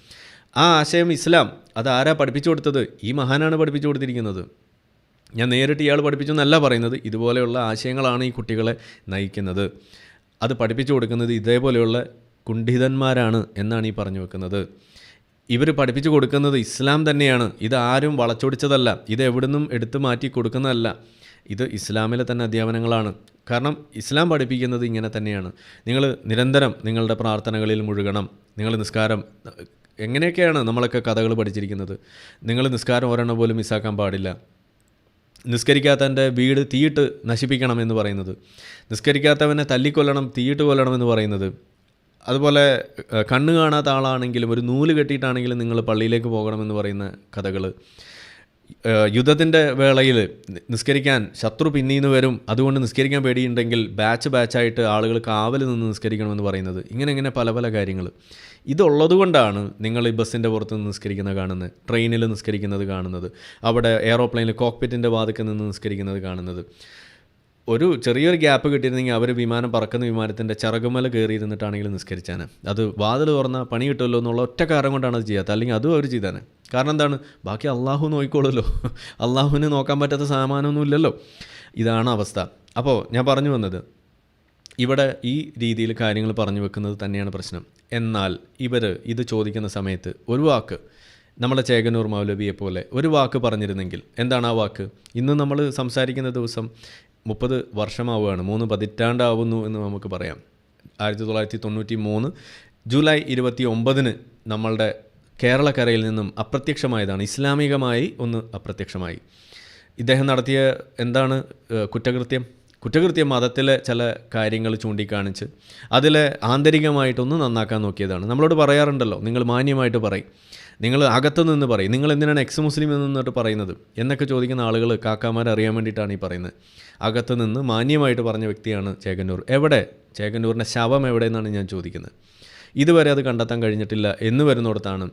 ആ ആശയം ഇസ്ലാം അത് ആരാ പഠിപ്പിച്ചു കൊടുത്തത്? ഈ മഹാനാണ് പഠിപ്പിച്ചു കൊടുത്തിരിക്കുന്നത്. ഞാൻ നേരിട്ട് ഇയാൾ പഠിപ്പിച്ചു എന്നല്ല പറയുന്നത്. ഇതുപോലെയുള്ള ആശയങ്ങളാണ് ഈ കുട്ടികളെ നയിക്കുന്നത്. അത് പഠിപ്പിച്ചു കൊടുക്കുന്നത് ഇതേപോലെയുള്ള കുണ്ഠിതന്മാരാണ് എന്നാണ് ഈ പറഞ്ഞു വെക്കുന്നത്. ഇവർ പഠിപ്പിച്ചു കൊടുക്കുന്നത് ഇസ്ലാം തന്നെയാണ്. ഇത് ആരും വളച്ചൊടിച്ചതല്ല, ഇത് എവിടുന്നും എടുത്തു മാറ്റി കൊടുക്കുന്നതല്ല. ഇത് ഇസ്ലാമിലെ തന്നെ അധ്യാപനങ്ങളാണ്. കാരണം ഇസ്ലാം പഠിപ്പിക്കുന്നത് ഇങ്ങനെ തന്നെയാണ്. നിങ്ങൾ നിരന്തരം നിങ്ങളുടെ പ്രാർത്ഥനകളിൽ മുഴുകണം. നിങ്ങൾ നിസ്കാരം എങ്ങനെയൊക്കെയാണ് നമ്മളൊക്കെ കഥകൾ പഠിച്ചിരിക്കുന്നത്. നിങ്ങൾ നിസ്കാരം ഒരെണ്ണം പോലും മിസ്സാക്കാൻ പാടില്ല. നിസ്കരിക്കാത്തവൻ്റെ വീട് തീയിട്ട് നശിപ്പിക്കണം എന്ന് പറയുന്നത്, നിസ്കരിക്കാത്തവനെ തല്ലിക്കൊല്ലണം, തീയിട്ട് കൊല്ലണം എന്ന് പറയുന്നത്. അതുപോലെ കണ്ണ് കാണാത്ത ആളാണെങ്കിലും ഒരു നൂല് കെട്ടിയിട്ടാണെങ്കിലും നിങ്ങൾ പള്ളിയിലേക്ക് പോകണമെന്ന് പറയുന്ന കഥകൾ. യുദ്ധത്തിൻ്റെ വേളയിൽ നിസ്കരിക്കാൻ ശത്രു പിന്നീന്ന് വരും, അതുകൊണ്ട് നിസ്കരിക്കാൻ പേടിയുണ്ടെങ്കിൽ ബാച്ചായിട്ട് ആളുകൾ കാവൽ നിന്ന് നിസ്കരിക്കണമെന്ന് പറയുന്നത്. ഇങ്ങനെ പല പല കാര്യങ്ങൾ. ഇതുള്ളതുകൊണ്ടാണ് നിങ്ങൾ ഈ ബസ്സിൻ്റെ പുറത്ത് നിന്ന് നിസ്കരിക്കുന്നത് കാണുന്നത്, ട്രെയിനിൽ നിസ്കരിക്കുന്നത് കാണുന്നത്, അവിടെ എയറോപ്ലെയിനിൽ കോക്പിറ്റിൻ്റെ വാതിൽക്ക് നിന്ന് നിസ്കരിക്കുന്നത് കാണുന്നത്. ഒരു ചെറിയൊരു ഗ്യാപ്പ് കിട്ടിയിരുന്നെങ്കിൽ അവർ വിമാനം പറക്കുന്ന വിമാനത്തിൻ്റെ ചിറകുമല കയറിയിരുന്നിട്ടാണെങ്കിലും നിസ്കരിച്ചാണ്. അത് വാതിൽ തുറന്നാൽ പണി കിട്ടുമല്ലോ എന്നുള്ള ഒറ്റ കാരണം കൊണ്ടാണ് അത് ചെയ്യാത്തത്. അല്ലെങ്കിൽ അതും അവർ ചെയ്താനെ. കാരണം എന്താണ്? ബാക്കി അള്ളാഹു നോക്കിക്കോളുമല്ലോ. അള്ളാഹുവിന് നോക്കാൻ പറ്റാത്ത സാമാനമൊന്നും ഇല്ലല്ലോ. ഇതാണ് അവസ്ഥ. അപ്പോൾ ഞാൻ പറഞ്ഞു വന്നത്, ഇവിടെ ഈ രീതിയിൽ കാര്യങ്ങൾ പറഞ്ഞു വെക്കുന്നത് തന്നെയാണ് പ്രശ്നം. എന്നാൽ ഇവർ ഇത് ചോദിക്കുന്ന സമയത്ത് ഒരു വാക്ക്, നമ്മുടെ ചേകനൂർ മൗലവിയെ പോലെ ഒരു വാക്ക് പറഞ്ഞിരുന്നെങ്കിൽ, എന്താണ് ആ വാക്ക്? ഇന്ന് നമ്മൾ സംസാരിക്കുന്ന ദിവസം 30 വർഷമാവുകയാണ്, 3 പതിറ്റാണ്ടാവുന്നു എന്ന് നമുക്ക് പറയാം. 1993 ജൂലൈ 29 നമ്മളുടെ കേരളക്കരയിൽ നിന്നും അപ്രത്യക്ഷമായതാണ്. ഇസ്ലാമികമായി ഒന്ന് അപ്രത്യക്ഷമായി. ഇദ്ദേഹം നടത്തിയ എന്താണ് കുറ്റകൃത്യം മതത്തിലെ ചില കാര്യങ്ങൾ ചൂണ്ടിക്കാണിച്ച് അതിലെ ആന്തരികമായിട്ടൊന്ന് നന്നാക്കാൻ നോക്കിയതാണ്. നമ്മളോട് പറയാറുണ്ടല്ലോ, നിങ്ങൾ മാന്യമായിട്ട് പറയും, നിങ്ങൾ അകത്ത് നിന്ന് പറയും, നിങ്ങൾ എന്തിനാണ് എക്സ് മുസ്ലിം എന്ന് നിന്നിട്ട് പറയുന്നത് എന്നൊക്കെ ചോദിക്കുന്ന ആളുകൾ കാക്കാമാരെ അറിയാൻ വേണ്ടിയിട്ടാണ് ഈ പറയുന്നത്. അകത്ത് നിന്ന് മാന്യമായിട്ട് പറഞ്ഞ വ്യക്തിയാണ് ചേകന്നൂർ. എവിടെ ചേകന്നൂരിൻ്റെ ശവം എവിടെ എന്നാണ് ഞാൻ ചോദിക്കുന്നത്. ഇതുവരെ അത് കണ്ടെത്താൻ കഴിഞ്ഞിട്ടില്ല എന്ന് വരുന്നിടത്താണ്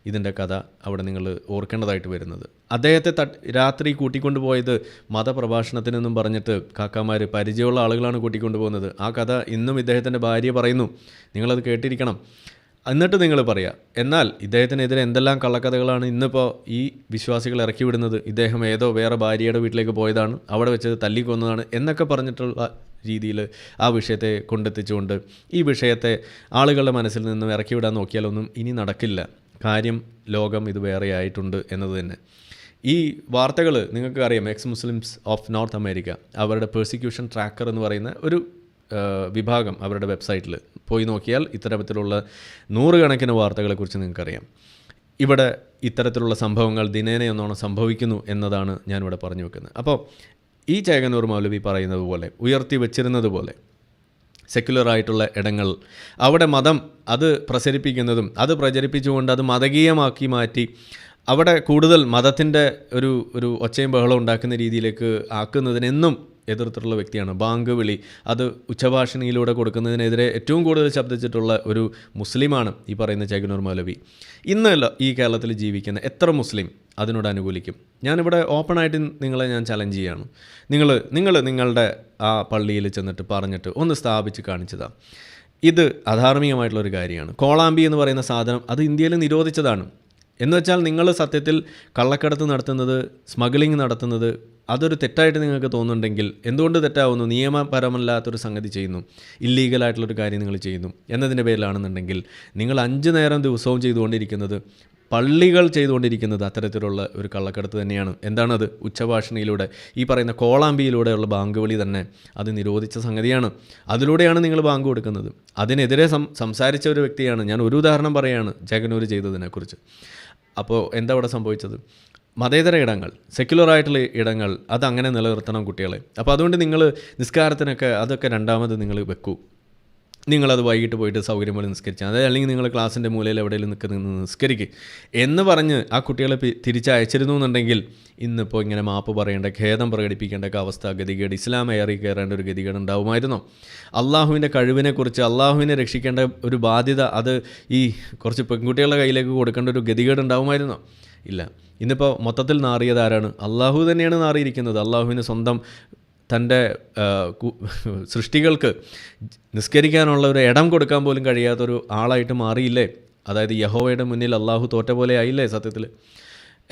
ഇതിൻ്റെ കഥ അവിടെ നിങ്ങൾ ഓർക്കേണ്ടതായിട്ട് വരുന്നത്. അദ്ദേഹത്തെ രാത്രി കൂട്ടിക്കൊണ്ടുപോയത് മതപ്രഭാഷണത്തിനെന്നും പറഞ്ഞിട്ട് കാക്കാമാർ പരിചയമുള്ള ആളുകളാണ് കൂട്ടിക്കൊണ്ടുപോകുന്നത്. ആ കഥ ഇന്നും ഇദ്ദേഹത്തിൻ്റെ ഭാര്യ പറയുന്നു, നിങ്ങളത് കേട്ടിരിക്കണം. എന്നിട്ട് നിങ്ങൾ പറയുക. എന്നാൽ ഇദ്ദേഹത്തിനെതിരെ എന്തെല്ലാം കള്ളക്കഥകളാണ് ഇന്നിപ്പോൾ ഈ വിശ്വാസികൾ ഇറക്കി വിടുന്നത്. ഇദ്ദേഹം ഏതോ വേറെ ഭാര്യയുടെ വീട്ടിലേക്ക് പോയതാണ്, അവിടെ വെച്ചത് തല്ലിക്കൊന്നതാണ് എന്നൊക്കെ പറഞ്ഞിട്ടുള്ള രീതിയിൽ ആ വിഷയത്തെ കൊണ്ടെത്തിച്ചുകൊണ്ട് ഈ വിഷയത്തെ ആളുകളുടെ മനസ്സിൽ നിന്നും ഇറക്കി വിടാൻ നോക്കിയാലൊന്നും ഇനി നടക്കില്ല. കാര്യം ലോകം ഇത് വേറെ ആയിട്ടുണ്ട് എന്നത് തന്നെ. ഈ വാർത്തകൾ നിങ്ങൾക്ക് അറിയാം. Ex Muslims of north America അവരുടെ പെർസിക്യൂഷൻ ട്രാക്കർ എന്ന് പറയുന്ന ഒരു വിഭാഗം അവരുടെ വെബ്സൈറ്റിൽ പോയി നോക്കിയാൽ ഇത്തരത്തിലുള്ള 100 കണക്കിന് വാർത്തകളെക്കുറിച്ച് നിങ്ങൾക്കറിയാം. ഇവിടെ ഇത്തരത്തിലുള്ള സംഭവങ്ങൾ ദിനേനയൊന്നോണം സംഭവിക്കുന്നു എന്നതാണ് ഞാനിവിടെ പറഞ്ഞു വെക്കുന്നത്. അപ്പോൾ ഈ ചേകന്നൂർ മൗലവി പറയുന്നത് പോലെ, ഉയർത്തി വച്ചിരുന്നത് പോലെ സെക്യുലറായിട്ടുള്ള ഇടങ്ങൾ അവിടെ മതം അത് പ്രസരിപ്പിക്കുന്നതും അത് പ്രചരിപ്പിച്ചുകൊണ്ട് അത് മതകീയമാക്കി മാറ്റി അവിടെ കൂടുതൽ മതത്തിൻ്റെ ഒരു ഒച്ചയും ബഹളം ഉണ്ടാക്കുന്ന രീതിയിലേക്ക് ആക്കുന്നതിനെന്നും എതിർത്തിട്ടുള്ള വ്യക്തിയാണ്. ബാങ്ക് വിളി അത് ഉച്ചഭാഷണിയിലൂടെ കൊടുക്കുന്നതിനെതിരെ ഏറ്റവും കൂടുതൽ ശബ്ദിച്ചിട്ടുള്ള ഒരു മുസ്ലിമാണ് ഈ പറയുന്ന ചേകന്നൂർ മൗലവി. ഇന്നല്ല ഈ കേരളത്തിൽ ജീവിക്കുന്ന എത്ര മുസ്ലിം അതിനോട് അനുകൂലിക്കും? ഞാനിവിടെ ഓപ്പണായിട്ട് നിങ്ങളെ ഞാൻ ചലഞ്ച് ചെയ്യാണ്. നിങ്ങൾ നിങ്ങളുടെ ആ പള്ളിയിൽ ചെന്നിട്ട് പറഞ്ഞിട്ട് ഒന്ന് സ്ഥാപിച്ച് കാണിച്ചതാണ്. ഇത് അധാർമികമായിട്ടുള്ളൊരു കാര്യമാണ്. കോളാമ്പി എന്ന് പറയുന്ന സാധനം അത് ഇന്ത്യയിൽ നിരോധിച്ചതാണ്. എന്ന് വെച്ചാൽ നിങ്ങൾ സത്യത്തിൽ കള്ളക്കടത്ത് നടത്തുന്നത്, സ്മഗ്ലിംഗ് നടത്തുന്നത് അതൊരു തെറ്റായിട്ട് നിങ്ങൾക്ക് തോന്നുന്നുണ്ടെങ്കിൽ എന്തുകൊണ്ട് തെറ്റാവുന്നു? നിയമപരമല്ലാത്തൊരു സംഗതി ചെയ്യുന്നു, ഇല്ലീഗലായിട്ടുള്ളൊരു കാര്യം നിങ്ങൾ ചെയ്യുന്നു എന്നതിൻ്റെ പേരിലാണെന്നുണ്ടെങ്കിൽ നിങ്ങൾ 5 നേരം ദിവസവും ചെയ്തുകൊണ്ടിരിക്കുന്നത്, പള്ളികൾ ചെയ്തുകൊണ്ടിരിക്കുന്നത് അത്തരത്തിലുള്ള ഒരു കള്ളക്കടത്ത് തന്നെയാണ്. എന്താണത്? ഉച്ചഭാഷണിയിലൂടെ ഈ പറയുന്ന കോളാമ്പിയിലൂടെയുള്ള ബാങ്ക് വിളി തന്നെ അത് നിരോധിച്ച സംഗതിയാണ്. അതിലൂടെയാണ് നിങ്ങൾ ബാങ്ക് കൊടുക്കുന്നത്. അതിനെതിരെ സംസാരിച്ച ഒരു വ്യക്തിയാണ് ഞാൻ. ഒരു ഉദാഹരണം പറയുകയാണ് ചേകന്നൂർ ചെയ്തതിനെക്കുറിച്ച്. അപ്പോൾ എന്താ അവിടെ സംഭവിച്ചത്? മതേതര ഇടങ്ങൾ, സെക്യുലറായിട്ടുള്ള ഇടങ്ങൾ അതങ്ങനെ നിലനിർത്തണം കുട്ടികളെ. അപ്പോൾ അതുകൊണ്ട് നിങ്ങൾ നിസ്കാരത്തിനൊക്കെ അതൊക്കെ രണ്ടാമത് നിങ്ങൾ വെക്കൂ. നിങ്ങളത് വൈകിട്ട് പോയിട്ട് സൗകര്യം പോലെ നിസ്കരിച്ചാൽ അതായത് അല്ലെങ്കിൽ നിങ്ങൾ ക്ലാസ്സിൻ്റെ മൂലയിൽ എവിടെയെങ്കിലും നിന്ന് നിസ്കരിക്കുക എന്ന് പറഞ്ഞ് ആ കുട്ടികളെ തിരിച്ചയച്ചിരുന്നു എന്നുണ്ടെങ്കിൽ ഇന്നിപ്പോൾ ഇങ്ങനെ മാപ്പ് പറയേണ്ട, ഖേദം പ്രകടിപ്പിക്കേണ്ട അവസ്ഥ, ഗതികേട്, ഇസ്ലാം ഏറി കയറേണ്ട ഒരു ഗതികേട് ഉണ്ടാവുമായിരുന്നോ? അള്ളാഹുവിൻ്റെ കഴിവിനെക്കുറിച്ച്, അള്ളാഹുവിനെ രക്ഷിക്കേണ്ട ഒരു ബാധ്യത അത് ഈ കുറച്ച് പെൺകുട്ടികളുടെ കയ്യിലേക്ക് കൊടുക്കേണ്ട ഒരു ഗതികേട് ഉണ്ടാവുമായിരുന്നോ? ഇല്ല. ഇന്നിപ്പോൾ മൊത്തത്തിൽ നാറിയത് ആരാണ്? അള്ളാഹു തന്നെയാണ് നാറിയിരിക്കുന്നത്. അള്ളാഹുവിന് സ്വന്തം തൻ്റെ സൃഷ്ടികൾക്ക് നിസ്കരിക്കാനുള്ള ഒരു ഇടം കൊടുക്കാൻ പോലും കഴിയാത്തൊരു ആളായിട്ട് മാറിയില്ലേ? അതായത് യഹോവയുടെ മുന്നിൽ അള്ളാഹു തോറ്റ പോലെ ആയില്ലേ സത്യത്തിൽ?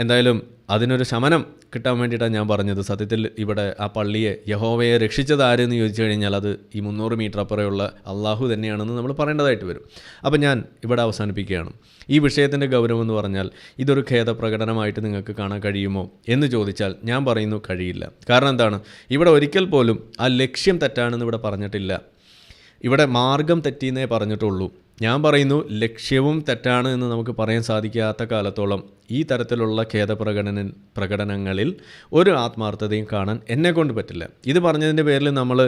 എന്തായാലും അതിനൊരു ശമനം കിട്ടാൻ വേണ്ടിയിട്ടാണ് ഞാൻ പറഞ്ഞത്. സത്യത്തിൽ ഇവിടെ ആ പള്ളിയെ, യഹോവയെ രക്ഷിച്ചത് ആരെന്ന് ചോദിച്ചു കഴിഞ്ഞാൽ അത് ഈ 300 മീറ്റർ അപ്പുറമുള്ള അള്ളാഹു തന്നെയാണെന്ന് നമ്മൾ പറയേണ്ടതായിട്ട് വരും. അപ്പം ഞാൻ ഇവിടെ അവസാനിപ്പിക്കുകയാണ്. ഈ വിഷയത്തിൻ്റെ ഗൗരവം എന്ന് പറഞ്ഞാൽ ഇതൊരു ഖേദപ്രകടനമായിട്ട് നിങ്ങൾക്ക് കാണാൻ കഴിയുമോ എന്ന് ചോദിച്ചാൽ ഞാൻ പറയുന്നു കഴിയില്ല. കാരണം എന്താണ്? ഇവിടെ ഒരിക്കൽ പോലും ആ ലക്ഷ്യം തെറ്റാണെന്ന് ഇവിടെ പറഞ്ഞിട്ടില്ല. ഇവിടെ മാർഗം തെറ്റിയെന്നേ പറഞ്ഞിട്ടുള്ളൂ. ഞാൻ പറയുന്നു ലക്ഷ്യവും തെറ്റാണ് എന്ന് നമുക്ക് പറയാൻ സാധിക്കാത്ത കാലത്തോളം ഈ തരത്തിലുള്ള പ്രകടനങ്ങളിൽ ഒരു ആത്മാർത്ഥതയും കാണാൻ എന്നെക്കൊണ്ട് പറ്റില്ല. ഇത് പറഞ്ഞതിൻ്റെ പേരിൽ നമ്മൾ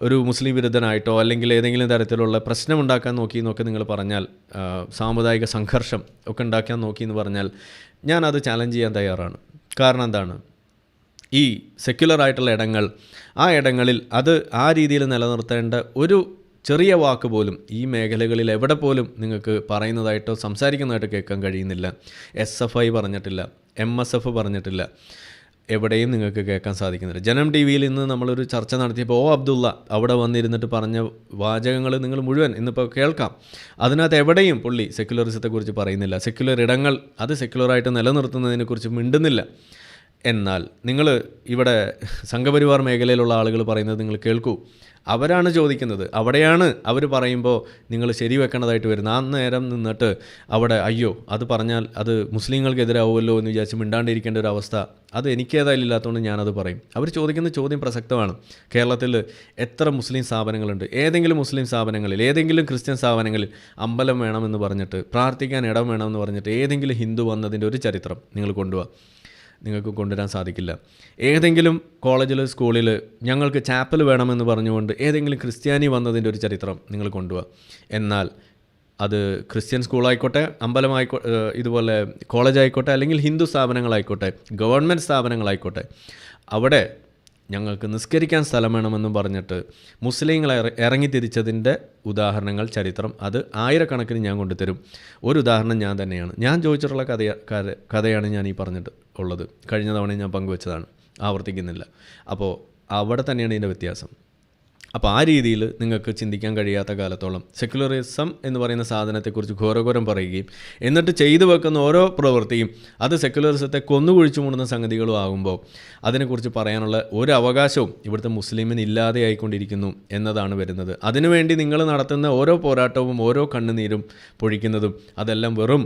ഒരു മുസ്ലിം വിരുദ്ധനായിട്ടോ അല്ലെങ്കിൽ ഏതെങ്കിലും തരത്തിലുള്ള പ്രശ്നമുണ്ടാക്കാൻ നോക്കി എന്നൊക്കെ നിങ്ങൾ പറഞ്ഞാൽ, സാമുദായിക സംഘർഷം ഒക്കെ ഉണ്ടാക്കാൻ നോക്കി എന്ന് പറഞ്ഞാൽ ഞാനത് ചാലഞ്ച് ചെയ്യാൻ തയ്യാറാണ്. കാരണം എന്താണ്? ഈ സെക്യുലറായിട്ടുള്ള ഇടങ്ങൾ, ആ ഇടങ്ങളിൽ അത് ആ രീതിയിൽ നിലനിർത്തേണ്ട ഒരു ചെറിയ വാക്ക് പോലും ഈ മേഖലകളിൽ എവിടെ പോലും നിങ്ങൾക്ക് പറയുന്നതായിട്ടോ സംസാരിക്കുന്നതായിട്ടോ കേൾക്കാൻ കഴിയുന്നില്ല. SFI പറഞ്ഞിട്ടില്ല, MSF പറഞ്ഞിട്ടില്ല, എവിടെയും നിങ്ങൾക്ക് കേൾക്കാൻ സാധിക്കുന്നില്ല. ജനം TV-യിൽ ഇന്ന് നമ്മളൊരു ചർച്ച നടത്തിയപ്പോൾ അബ്ദുള്ള അവിടെ വന്നിരുന്നിട്ട് പറഞ്ഞ വാചകങ്ങൾ നിങ്ങൾ മുഴുവൻ ഇന്നിപ്പോൾ കേൾക്കാം. അതിനകത്ത് എവിടെയും പുള്ളി സെക്യുലറിസത്തെക്കുറിച്ച് പറയുന്നില്ല. സെക്യുലർ ഇടങ്ങൾ അത് സെക്യുലറായിട്ട് നിലനിർത്തുന്നതിനെക്കുറിച്ച് മിണ്ടുന്നില്ല. എന്നാൽ നിങ്ങൾ ഇവിടെ സംഘപരിവാർ മേഖലയിലുള്ള ആളുകൾ പറയുന്നത് നിങ്ങൾ കേൾക്കൂ. അവരാണ് ചോദിക്കുന്നത്. അവിടെയാണ് അവർ പറയുമ്പോൾ നിങ്ങൾ ശരിവെക്കേണ്ടതായിട്ട് വരുന്നത്. ആ നേരം നിന്നിട്ട് അവിടെ അയ്യോ അത് പറഞ്ഞാൽ അത് മുസ്ലിങ്ങൾക്കെതിരാവുമല്ലോ എന്ന് വിചാരിച്ച് മിണ്ടാണ്ടിരിക്കേണ്ട ഒരു അവസ്ഥ അത് എനിക്കേതായാലും ഇല്ലാത്തതുകൊണ്ട് ഞാനത് പറയും. അവർ ചോദിക്കുന്ന ചോദ്യം പ്രസക്തമാണ്. കേരളത്തിൽ എത്ര മുസ്ലിം സ്ഥാപനങ്ങളുണ്ട്? ഏതെങ്കിലും മുസ്ലിം സ്ഥാപനങ്ങളിൽ, ഏതെങ്കിലും ക്രിസ്ത്യൻ സ്ഥാപനങ്ങളിൽ അമ്പലം വേണമെന്ന് പറഞ്ഞിട്ട്, പ്രാർത്ഥിക്കാൻ ഇടം വേണമെന്ന് പറഞ്ഞിട്ട് ഏതെങ്കിലും ഹിന്ദു വന്നതിൻ്റെ ഒരു ചരിത്രം നിങ്ങൾ കൊണ്ടുപോകാം. നിങ്ങൾക്ക് കൊണ്ടുവരാൻ സാധിക്കില്ല. ഏതെങ്കിലും കോളേജിൽ, സ്കൂളിൽ ഞങ്ങൾക്ക് ചാപ്പൽ വേണമെന്ന് പറഞ്ഞുകൊണ്ട് ഏതെങ്കിലും ക്രിസ്ത്യാനി വന്നതിൻ്റെ ഒരു ചരിത്രം നിങ്ങൾ കൊണ്ടുപോകുക. എന്നാൽ അത് ക്രിസ്ത്യൻ സ്കൂളായിക്കോട്ടെ, ഇതുപോലെ കോളേജായിക്കോട്ടെ, അല്ലെങ്കിൽ ഹിന്ദു സ്ഥാപനങ്ങളായിക്കോട്ടെ, ഗവൺമെൻറ് സ്ഥാപനങ്ങളായിക്കോട്ടെ, അവിടെ ഞങ്ങൾക്ക് നിസ്കരിക്കാൻ സ്ഥലം വേണമെന്നും പറഞ്ഞിട്ട് മുസ്ലിങ്ങളെ ഇറങ്ങിത്തിരിച്ചതിൻ്റെ ഉദാഹരണങ്ങൾ, ചരിത്രം അത് ആയിരക്കണക്കിന് ഞാൻ കൊണ്ടുതരും. ഒരു ഉദാഹരണം ഞാൻ തന്നെയാണ്. ഞാൻ ചോദിച്ചിട്ടുള്ള കഥയാണ് ഞാൻ ഈ പറഞ്ഞിട്ട് ഉള്ളത്. കഴിഞ്ഞ തവണ ഞാൻ പങ്കുവച്ചതാണ്, ആവർത്തിക്കുന്നില്ല. അപ്പോൾ അവിടെ തന്നെയാണ് ഇതിൻ്റെ വ്യത്യാസം. അപ്പോൾ ആ രീതിയിൽ നിങ്ങൾക്ക് ചിന്തിക്കാൻ കഴിയാത്ത കാലത്തോളം സെക്യുലറിസം എന്ന് പറയുന്ന സാധനത്തെക്കുറിച്ച് ഘോരഘോരം പറയുകയും എന്നിട്ട് ചെയ്തു വെക്കുന്ന ഓരോ പ്രവൃത്തിയും അത് സെക്യുലറിസത്തെ കൊന്നുകുഴിച്ചു മൂടുന്ന സംഗതികളും ആകുമ്പോൾ അതിനെക്കുറിച്ച് പറയാനുള്ള ഒരു അവകാശവും ഇവിടുത്തെ മുസ്ലിമിന് ഇല്ലാതെ ആയിക്കൊണ്ടിരിക്കുന്നു എന്നതാണ് വരുന്നത്. അതിനുവേണ്ടി നിങ്ങൾ നടത്തുന്ന ഓരോ പോരാട്ടവും ഓരോ കണ്ണുനീരും പൊഴിക്കുന്നതും അതെല്ലാം വെറും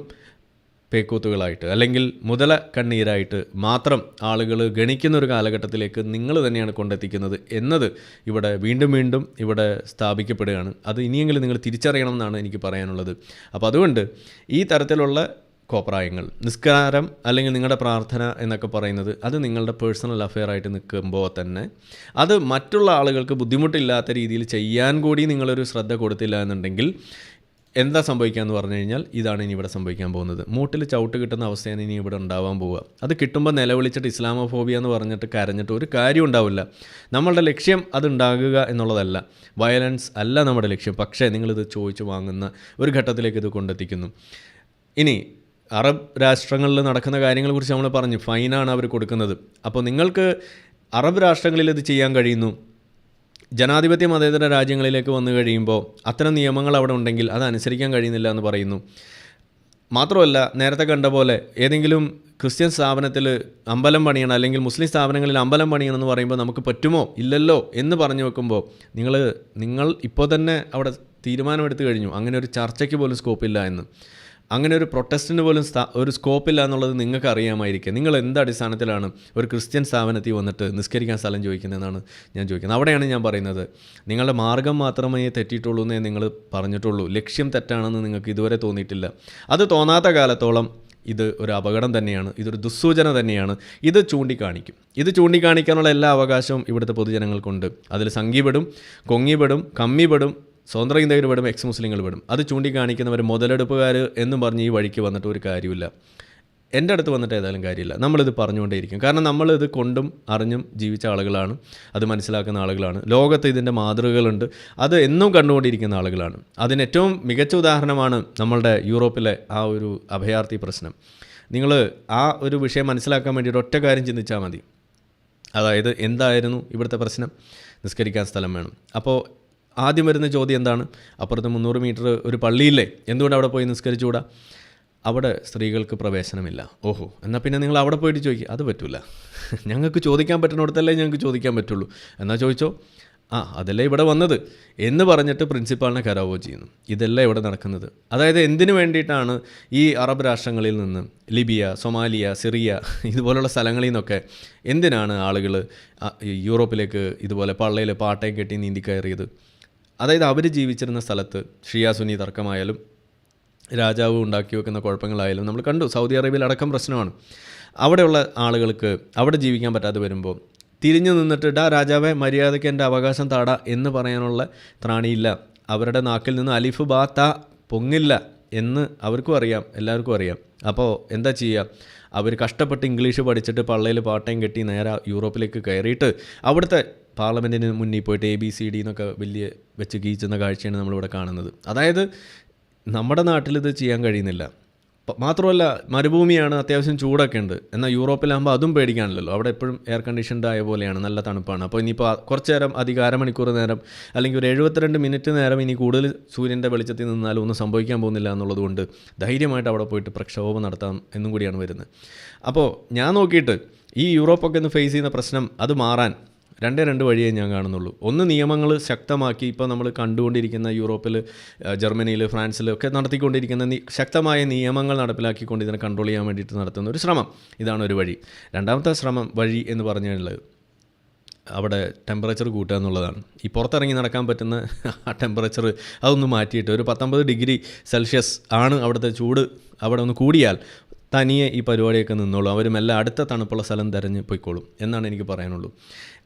പേക്കൂത്തുകളായിട്ട് അല്ലെങ്കിൽ മുതല കണ്ണീരായിട്ട് മാത്രം ആളുകൾ ഗണിക്കുന്ന ഒരു കാലഘട്ടത്തിലേക്ക് നിങ്ങൾ തന്നെയാണ് കൊണ്ടെത്തിക്കുന്നത് എന്നത് ഇവിടെ വീണ്ടും വീണ്ടും ഇവിടെ സ്ഥാപിക്കപ്പെടുകയാണ്. അത് ഇനിയെങ്കിലും നിങ്ങൾ തിരിച്ചറിയണം എന്നാണ് എനിക്ക് പറയാനുള്ളത്. അപ്പോൾ അതുകൊണ്ട് ഈ തരത്തിലുള്ള കോപ്രായങ്ങൾ, നിസ്കാരം അല്ലെങ്കിൽ നിങ്ങളുടെ പ്രാർത്ഥന എന്നൊക്കെ പറയുന്നത് അത് നിങ്ങളുടെ പേഴ്സണൽ അഫെയർ ആയിട്ട് നിൽക്കുമ്പോൾ തന്നെ അത് മറ്റുള്ള ആളുകൾക്ക് ബുദ്ധിമുട്ടില്ലാത്ത രീതിയിൽ ചെയ്യാൻ കൂടി നിങ്ങളൊരു ശ്രദ്ധ കൊടുത്തില്ല എന്നുണ്ടെങ്കിൽ എന്താ സംഭവിക്കുക എന്ന് പറഞ്ഞു കഴിഞ്ഞാൽ ഇതാണ് ഇനി ഇവിടെ സംഭവിക്കാൻ പോകുന്നത്. മൂട്ടിൽ ചവിട്ട് കിട്ടുന്ന അവസ്ഥയാണ് ഇനി ഇവിടെ ഉണ്ടാവാൻ പോവുക. അത് കിട്ടുമ്പോൾ നിലവിളിച്ചിട്ട് ഇസ്ലാമോഫോബിയ എന്ന് പറഞ്ഞിട്ട് കരഞ്ഞിട്ട് ഒരു കാര്യം ഉണ്ടാവില്ല. നമ്മളുടെ ലക്ഷ്യം അതുണ്ടാകുക എന്നുള്ളതല്ല, വയലൻസ് അല്ല നമ്മുടെ ലക്ഷ്യം. പക്ഷേ നിങ്ങളിത് ചോദിച്ചു വാങ്ങുന്ന ഒരു ഘട്ടത്തിലേക്ക് ഇത് കൊണ്ടെത്തിക്കുന്നു. ഇനി അറബ് രാഷ്ട്രങ്ങളിൽ നടക്കുന്ന കാര്യങ്ങളെക്കുറിച്ച് നമ്മൾ പറഞ്ഞു, ഫൈനാണ് അവർ കൊടുക്കുന്നത്. അപ്പോൾ നിങ്ങൾക്ക് അറബ് രാഷ്ട്രങ്ങളിൽ ഇത് ചെയ്യാൻ കഴിയുന്നു. ജനാധിപത്യ മതേതര രാജ്യങ്ങളിലേക്ക് വന്നു കഴിയുമ്പോൾ അത്തരം നിയമങ്ങൾ അവിടെ ഉണ്ടെങ്കിൽ അത് അനുസരിക്കാൻ കഴിയുന്നില്ല എന്ന് പറയുന്നു. മാത്രമല്ല, നേരത്തെ കണ്ട പോലെ ഏതെങ്കിലും ക്രിസ്ത്യൻ സ്ഥാപനത്തിൽ അമ്പലം പണിയണം അല്ലെങ്കിൽ മുസ്ലിം സ്ഥാപനങ്ങളിൽ അമ്പലം പണിയണം എന്ന് പറയുമ്പോൾ നമുക്ക് പറ്റുമോ ഇല്ലല്ലോ എന്ന് പറഞ്ഞു വെക്കുമ്പോൾ നിങ്ങൾ ഇപ്പോൾ തന്നെ അവിടെ തീരുമാനമെടുത്തു കഴിഞ്ഞു അങ്ങനെ ഒരു ചർച്ചയ്ക്ക് പോലും സ്കോപ്പില്ല എന്ന്. അങ്ങനെ ഒരു പ്രൊട്ടസ്റ്റിന് പോലും ഒരു സ്കോപ്പില്ല എന്നുള്ളത് നിങ്ങൾക്ക് അറിയാമായിരിക്കും. നിങ്ങൾ എന്ത് അടിസ്ഥാനത്തിലാണ് ഒരു ക്രിസ്ത്യൻ സ്ഥാപനത്തിൽ വന്നിട്ട് നിസ്കരിക്കാൻ സ്ഥലം ചോദിക്കുന്നതെന്നാണ് ഞാൻ ചോദിക്കുന്നത്. അവിടെയാണ് ഞാൻ പറയുന്നത്, നിങ്ങളുടെ മാർഗം മാത്രമേ തെറ്റിയിട്ടുള്ളൂ എന്നേ നിങ്ങൾ പറഞ്ഞിട്ടുള്ളൂ. ലക്ഷ്യം തെറ്റാണെന്ന് നിങ്ങൾക്ക് ഇതുവരെ തോന്നിയിട്ടില്ല. അത് തോന്നാത്ത കാലത്തോളം ഇത് ഒരു അപകടം തന്നെയാണ്, ഇതൊരു ദുസ്സൂചന തന്നെയാണ്. ഇത് ചൂണ്ടിക്കാണിക്കും. ഇത് ചൂണ്ടിക്കാണിക്കാനുള്ള എല്ലാ അവകാശവും ഇവിടുത്തെ പൊതുജനങ്ങൾക്കുണ്ട്. അതിൽ സംഘിപ്പെടും, കൊങ്ങിപ്പെടും, കമ്മിപ്പെടും, സ്വതന്ത്ര ചിന്തകർ പെടും, എക്സ് മുസ്ലിങ്ങൾ പെടും. അത് ചൂണ്ടിക്കാണിക്കുന്നവർ മുതലെടുപ്പുകാർ എന്നും പറഞ്ഞ് ഈ വഴിക്ക് വന്നിട്ട് ഒരു കാര്യമില്ല. എൻ്റെ അടുത്ത് വന്നിട്ട് ഏതായാലും കാര്യമില്ല. നമ്മളിത് പറഞ്ഞുകൊണ്ടേയിരിക്കും. കാരണം നമ്മളിത് കൊണ്ടും അറിഞ്ഞും ജീവിച്ച ആളുകളാണ്, അത് മനസ്സിലാക്കുന്ന ആളുകളാണ്. ലോകത്ത് ഇതിൻ്റെ മാതൃകകളുണ്ട്, അത് എന്നും കണ്ടുകൊണ്ടിരിക്കുന്ന ആളുകളാണ്. അതിന് ഏറ്റവും മികച്ച ഉദാഹരണമാണ് നമ്മളുടെ യൂറോപ്പിലെ ആ ഒരു അഭയാർത്ഥി പ്രശ്നം. നിങ്ങൾ ആ ഒരു വിഷയം മനസ്സിലാക്കാൻ വേണ്ടിയിട്ട് ഒറ്റ കാര്യം ചിന്തിച്ചാൽ മതി. അതായത് എന്തായിരുന്നു ഇവിടുത്തെ പ്രശ്നം? നിസ്കരിക്കാൻ സ്ഥലം വേണം. അപ്പോൾ ആദ്യം വരുന്ന ചോദ്യം എന്താണ്? അപ്പുറത്ത് 300 മീറ്റർ ഒരു പള്ളിയില്ലേ, എന്തുകൊണ്ട് അവിടെ പോയി നിസ്കരിച്ചുകൂടാ? അവിടെ സ്ത്രീകൾക്ക് പ്രവേശനമില്ല. ഓഹോ, എന്നാൽ പിന്നെ നിങ്ങൾ അവിടെ പോയിട്ട് ചോദിക്കുക. അത് പറ്റില്ല, ഞങ്ങൾക്ക് ചോദിക്കാൻ പറ്റുന്നിടത്തല്ലേ ഞങ്ങൾക്ക് ചോദിക്കാൻ പറ്റുള്ളൂ. എന്നാൽ ചോദിച്ചോ. അതല്ലേ ഇവിടെ വന്നത് എന്ന് പറഞ്ഞിട്ട് പ്രിൻസിപ്പാളിനെ കരാവോ ചെയ്യുന്നു. ഇതല്ല ഇവിടെ നടക്കുന്നത്. അതായത് എന്തിനു വേണ്ടിയിട്ടാണ് ഈ അറബ് രാഷ്ട്രങ്ങളിൽ നിന്ന്, ലിബിയ, സൊമാലിയ, സിറിയ ഇതുപോലുള്ള സ്ഥലങ്ങളിൽ നിന്നൊക്കെ എന്തിനാണ് ആളുകൾ യൂറോപ്പിലേക്ക് ഇതുപോലെ പള്ളയിൽ പാട്ടയും കെട്ടി നീന്തി കയറിയത്? അതായത് അവർ ജീവിച്ചിരുന്ന സ്ഥലത്ത് ഷിയ സുന്നി തർക്കമായാലും രാജാവ് ഉണ്ടാക്കി വെക്കുന്ന കുഴപ്പങ്ങളായാലും നമ്മൾ കണ്ടു. സൗദി അറേബ്യയിൽ അടക്കം പ്രശ്നമാണ്. അവിടെയുള്ള ആളുകൾക്ക് അവിടെ ജീവിക്കാൻ പറ്റാതെ വരുമ്പോൾ തിരിഞ്ഞു നിന്നിട്ട് രാജാവെ മര്യാദയ്ക്ക് എൻ്റെ അവകാശം താടാ എന്ന് പറയാനുള്ള ത്രാണിയില്ല. അവരുടെ നാക്കിൽ നിന്ന് അലിഫ് ബാ ത പൊങ്ങില്ല എന്ന് അവർക്കും അറിയാം, എല്ലാവർക്കും അറിയാം. അപ്പോൾ എന്താ ചെയ്യുക? അവർ കഷ്ടപ്പെട്ട് ഇംഗ്ലീഷ് പഠിച്ചിട്ട് പള്ളയിൽ പാട്ടയും കെട്ടി നേരെ യൂറോപ്പിലേക്ക് കയറിയിട്ട് അവിടുത്തെ പാർലമെൻറ്റിന് മുന്നിൽ പോയിട്ട് ABCD എന്നൊക്കെ വലിയ വെച്ച് കീച്ചുന്ന കാഴ്ചയാണ് നമ്മളിവിടെ കാണുന്നത്. അതായത് നമ്മുടെ നാട്ടിലിത് ചെയ്യാൻ കഴിയുന്നില്ല. മാത്രമല്ല മരുഭൂമിയാണ്, അത്യാവശ്യം ചൂടൊക്കെ ഉണ്ട്. എന്നാൽ യൂറോപ്പിലാകുമ്പോൾ അതും പേടിക്കാനില്ലല്ലോ. അവിടെ എപ്പോഴും എയർ കണ്ടീഷൻഡ് ആയ പോലെയാണ്, നല്ല തണുപ്പാണ്. അപ്പോൾ ഇനിയിപ്പോൾ കുറച്ച് നേരം, അധികം അരമണിക്കൂർ നേരം അല്ലെങ്കിൽ ഒരു 72 മിനിറ്റ് നേരം ഇനി കൂടുതൽ സൂര്യൻ്റെ വെളിച്ചത്തിൽ നിന്നാലും ഒന്നും സംഭവിക്കാൻ പോകുന്നില്ല എന്നുള്ളത് കൊണ്ട് ധൈര്യമായിട്ട് അവിടെ പോയിട്ട് പ്രക്ഷോഭം നടത്താം എന്നും കൂടിയാണ് വരുന്നത്. അപ്പോൾ ഞാൻ നോക്കിയിട്ട് ഈ യൂറോപ്പൊക്കെ ഒന്ന് ഫേസ് ചെയ്യുന്ന പ്രശ്നം അത് മാറാൻ രണ്ട് വഴിയേ ഞാൻ കാണുന്നുള്ളൂ. ഒന്ന്, നിയമങ്ങൾ ശക്തമാക്കി ഇപ്പോൾ നമ്മൾ കണ്ടുകൊണ്ടിരിക്കുന്ന യൂറോപ്പിൽ, ജർമ്മനിയിൽ, ഫ്രാൻസിലൊക്കെ നടത്തിക്കൊണ്ടിരിക്കുന്ന ശക്തമായ നിയമങ്ങൾ നടപ്പിലാക്കിക്കൊണ്ട് ഇതിനെ കൺട്രോൾ ചെയ്യാൻ വേണ്ടിയിട്ട് നടത്തുന്ന ഒരു ശ്രമം, ഇതാണ് ഒരു വഴി. രണ്ടാമത്തെ വഴി എന്ന് പറഞ്ഞുള്ളത് അവിടെ ടെമ്പറേച്ചർ കൂട്ടുക എന്നുള്ളതാണ്. ഈ പുറത്തിറങ്ങി നടക്കാൻ പറ്റുന്ന ആ ടെമ്പറേച്ചർ അതൊന്ന് മാറ്റിയിട്ട് ഒരു 19 ഡിഗ്രി സെൽഷ്യസ് ആണ് അവിടുത്തെ ചൂട്. അവിടെ ഒന്ന് കൂടിയാൽ തനിയെ ഈ പരിപാടിയൊക്കെ നിന്നോളും. അവരും എല്ലാം അടുത്ത തണുപ്പുള്ള സ്ഥലം തിരഞ്ഞ് പോയിക്കോളും എന്നാണ് എനിക്ക് പറയാനുള്ളൂ.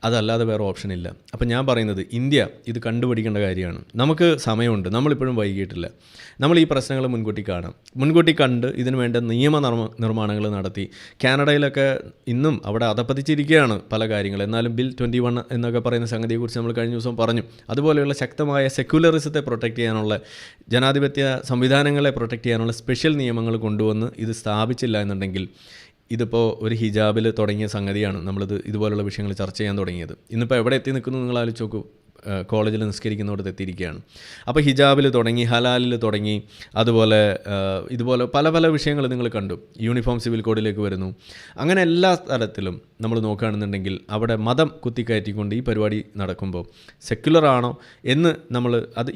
അതല്ലാതെ വേറെ ഓപ്ഷനില്ല. അപ്പം ഞാൻ പറയുന്നത് ഇന്ത്യ ഇത് കണ്ടുപിടിക്കേണ്ട കാര്യമാണ്. നമുക്ക് സമയമുണ്ട്, നമ്മളിപ്പോഴും വൈകിട്ടില്ല. നമ്മൾ ഈ പ്രശ്നങ്ങൾ മുൻകൂട്ടി കണ്ട് ഇതിനു വേണ്ട നിർമ്മാണങ്ങൾ നടത്തി. കാനഡയിലൊക്കെ ഇന്നും അവിടെ അധപ്പതിച്ചിരിക്കുകയാണ് പല കാര്യങ്ങൾ. എന്നാലും ബിൽ 21 എന്നൊക്കെ പറയുന്ന സംഗതിയെക്കുറിച്ച് നമ്മൾ കഴിഞ്ഞ ദിവസം പറഞ്ഞു. അതുപോലെയുള്ള ശക്തമായ സെക്യുലറിസത്തെ പ്രൊട്ടക്റ്റ് ചെയ്യാനുള്ള, ജനാധിപത്യ സംവിധാനങ്ങളെ പ്രൊട്ടക്റ്റ് ചെയ്യാനുള്ള സ്പെഷ്യൽ നിയമങ്ങൾ കൊണ്ടുവന്ന് ഇത് സ്ഥാപിച്ചില്ല എന്നുണ്ടെങ്കിൽ, ഇതിപ്പോൾ ഒരു ഹിജാബിൽ തുടങ്ങിയ സംഗതിയാണ് നമ്മളിത് ഇതുപോലുള്ള വിഷയങ്ങൾ ചർച്ച ചെയ്യാൻ തുടങ്ങിയത്. ഇന്നിപ്പോൾ എവിടെ എത്തി നിൽക്കുന്നു നിങ്ങൾ ആലോചിച്ച് നോക്കൂ. കോളേജിൽ നിസ്കരിക്കുന്നോടത്ത് എത്തിയിരിക്കുകയാണ്. അപ്പോൾ ഹിജാബിൽ തുടങ്ങി, ഹലാലിൽ തുടങ്ങി, അതുപോലെ ഇതുപോലെ പല പല വിഷയങ്ങൾ നിങ്ങൾ കണ്ടു. യൂണിഫോം സിവിൽ കോഡിലേക്ക് വരുന്നു. അങ്ങനെ എല്ലാ തരത്തിലും നമ്മൾ നോക്കുകയാണെന്നുണ്ടെങ്കിൽ അവിടെ മതം കുത്തിക്കയറ്റിക്കൊണ്ട് ഈ പരിപാടി നടക്കുമ്പോൾ സെക്യുലറാണോ എന്ന് നമ്മൾ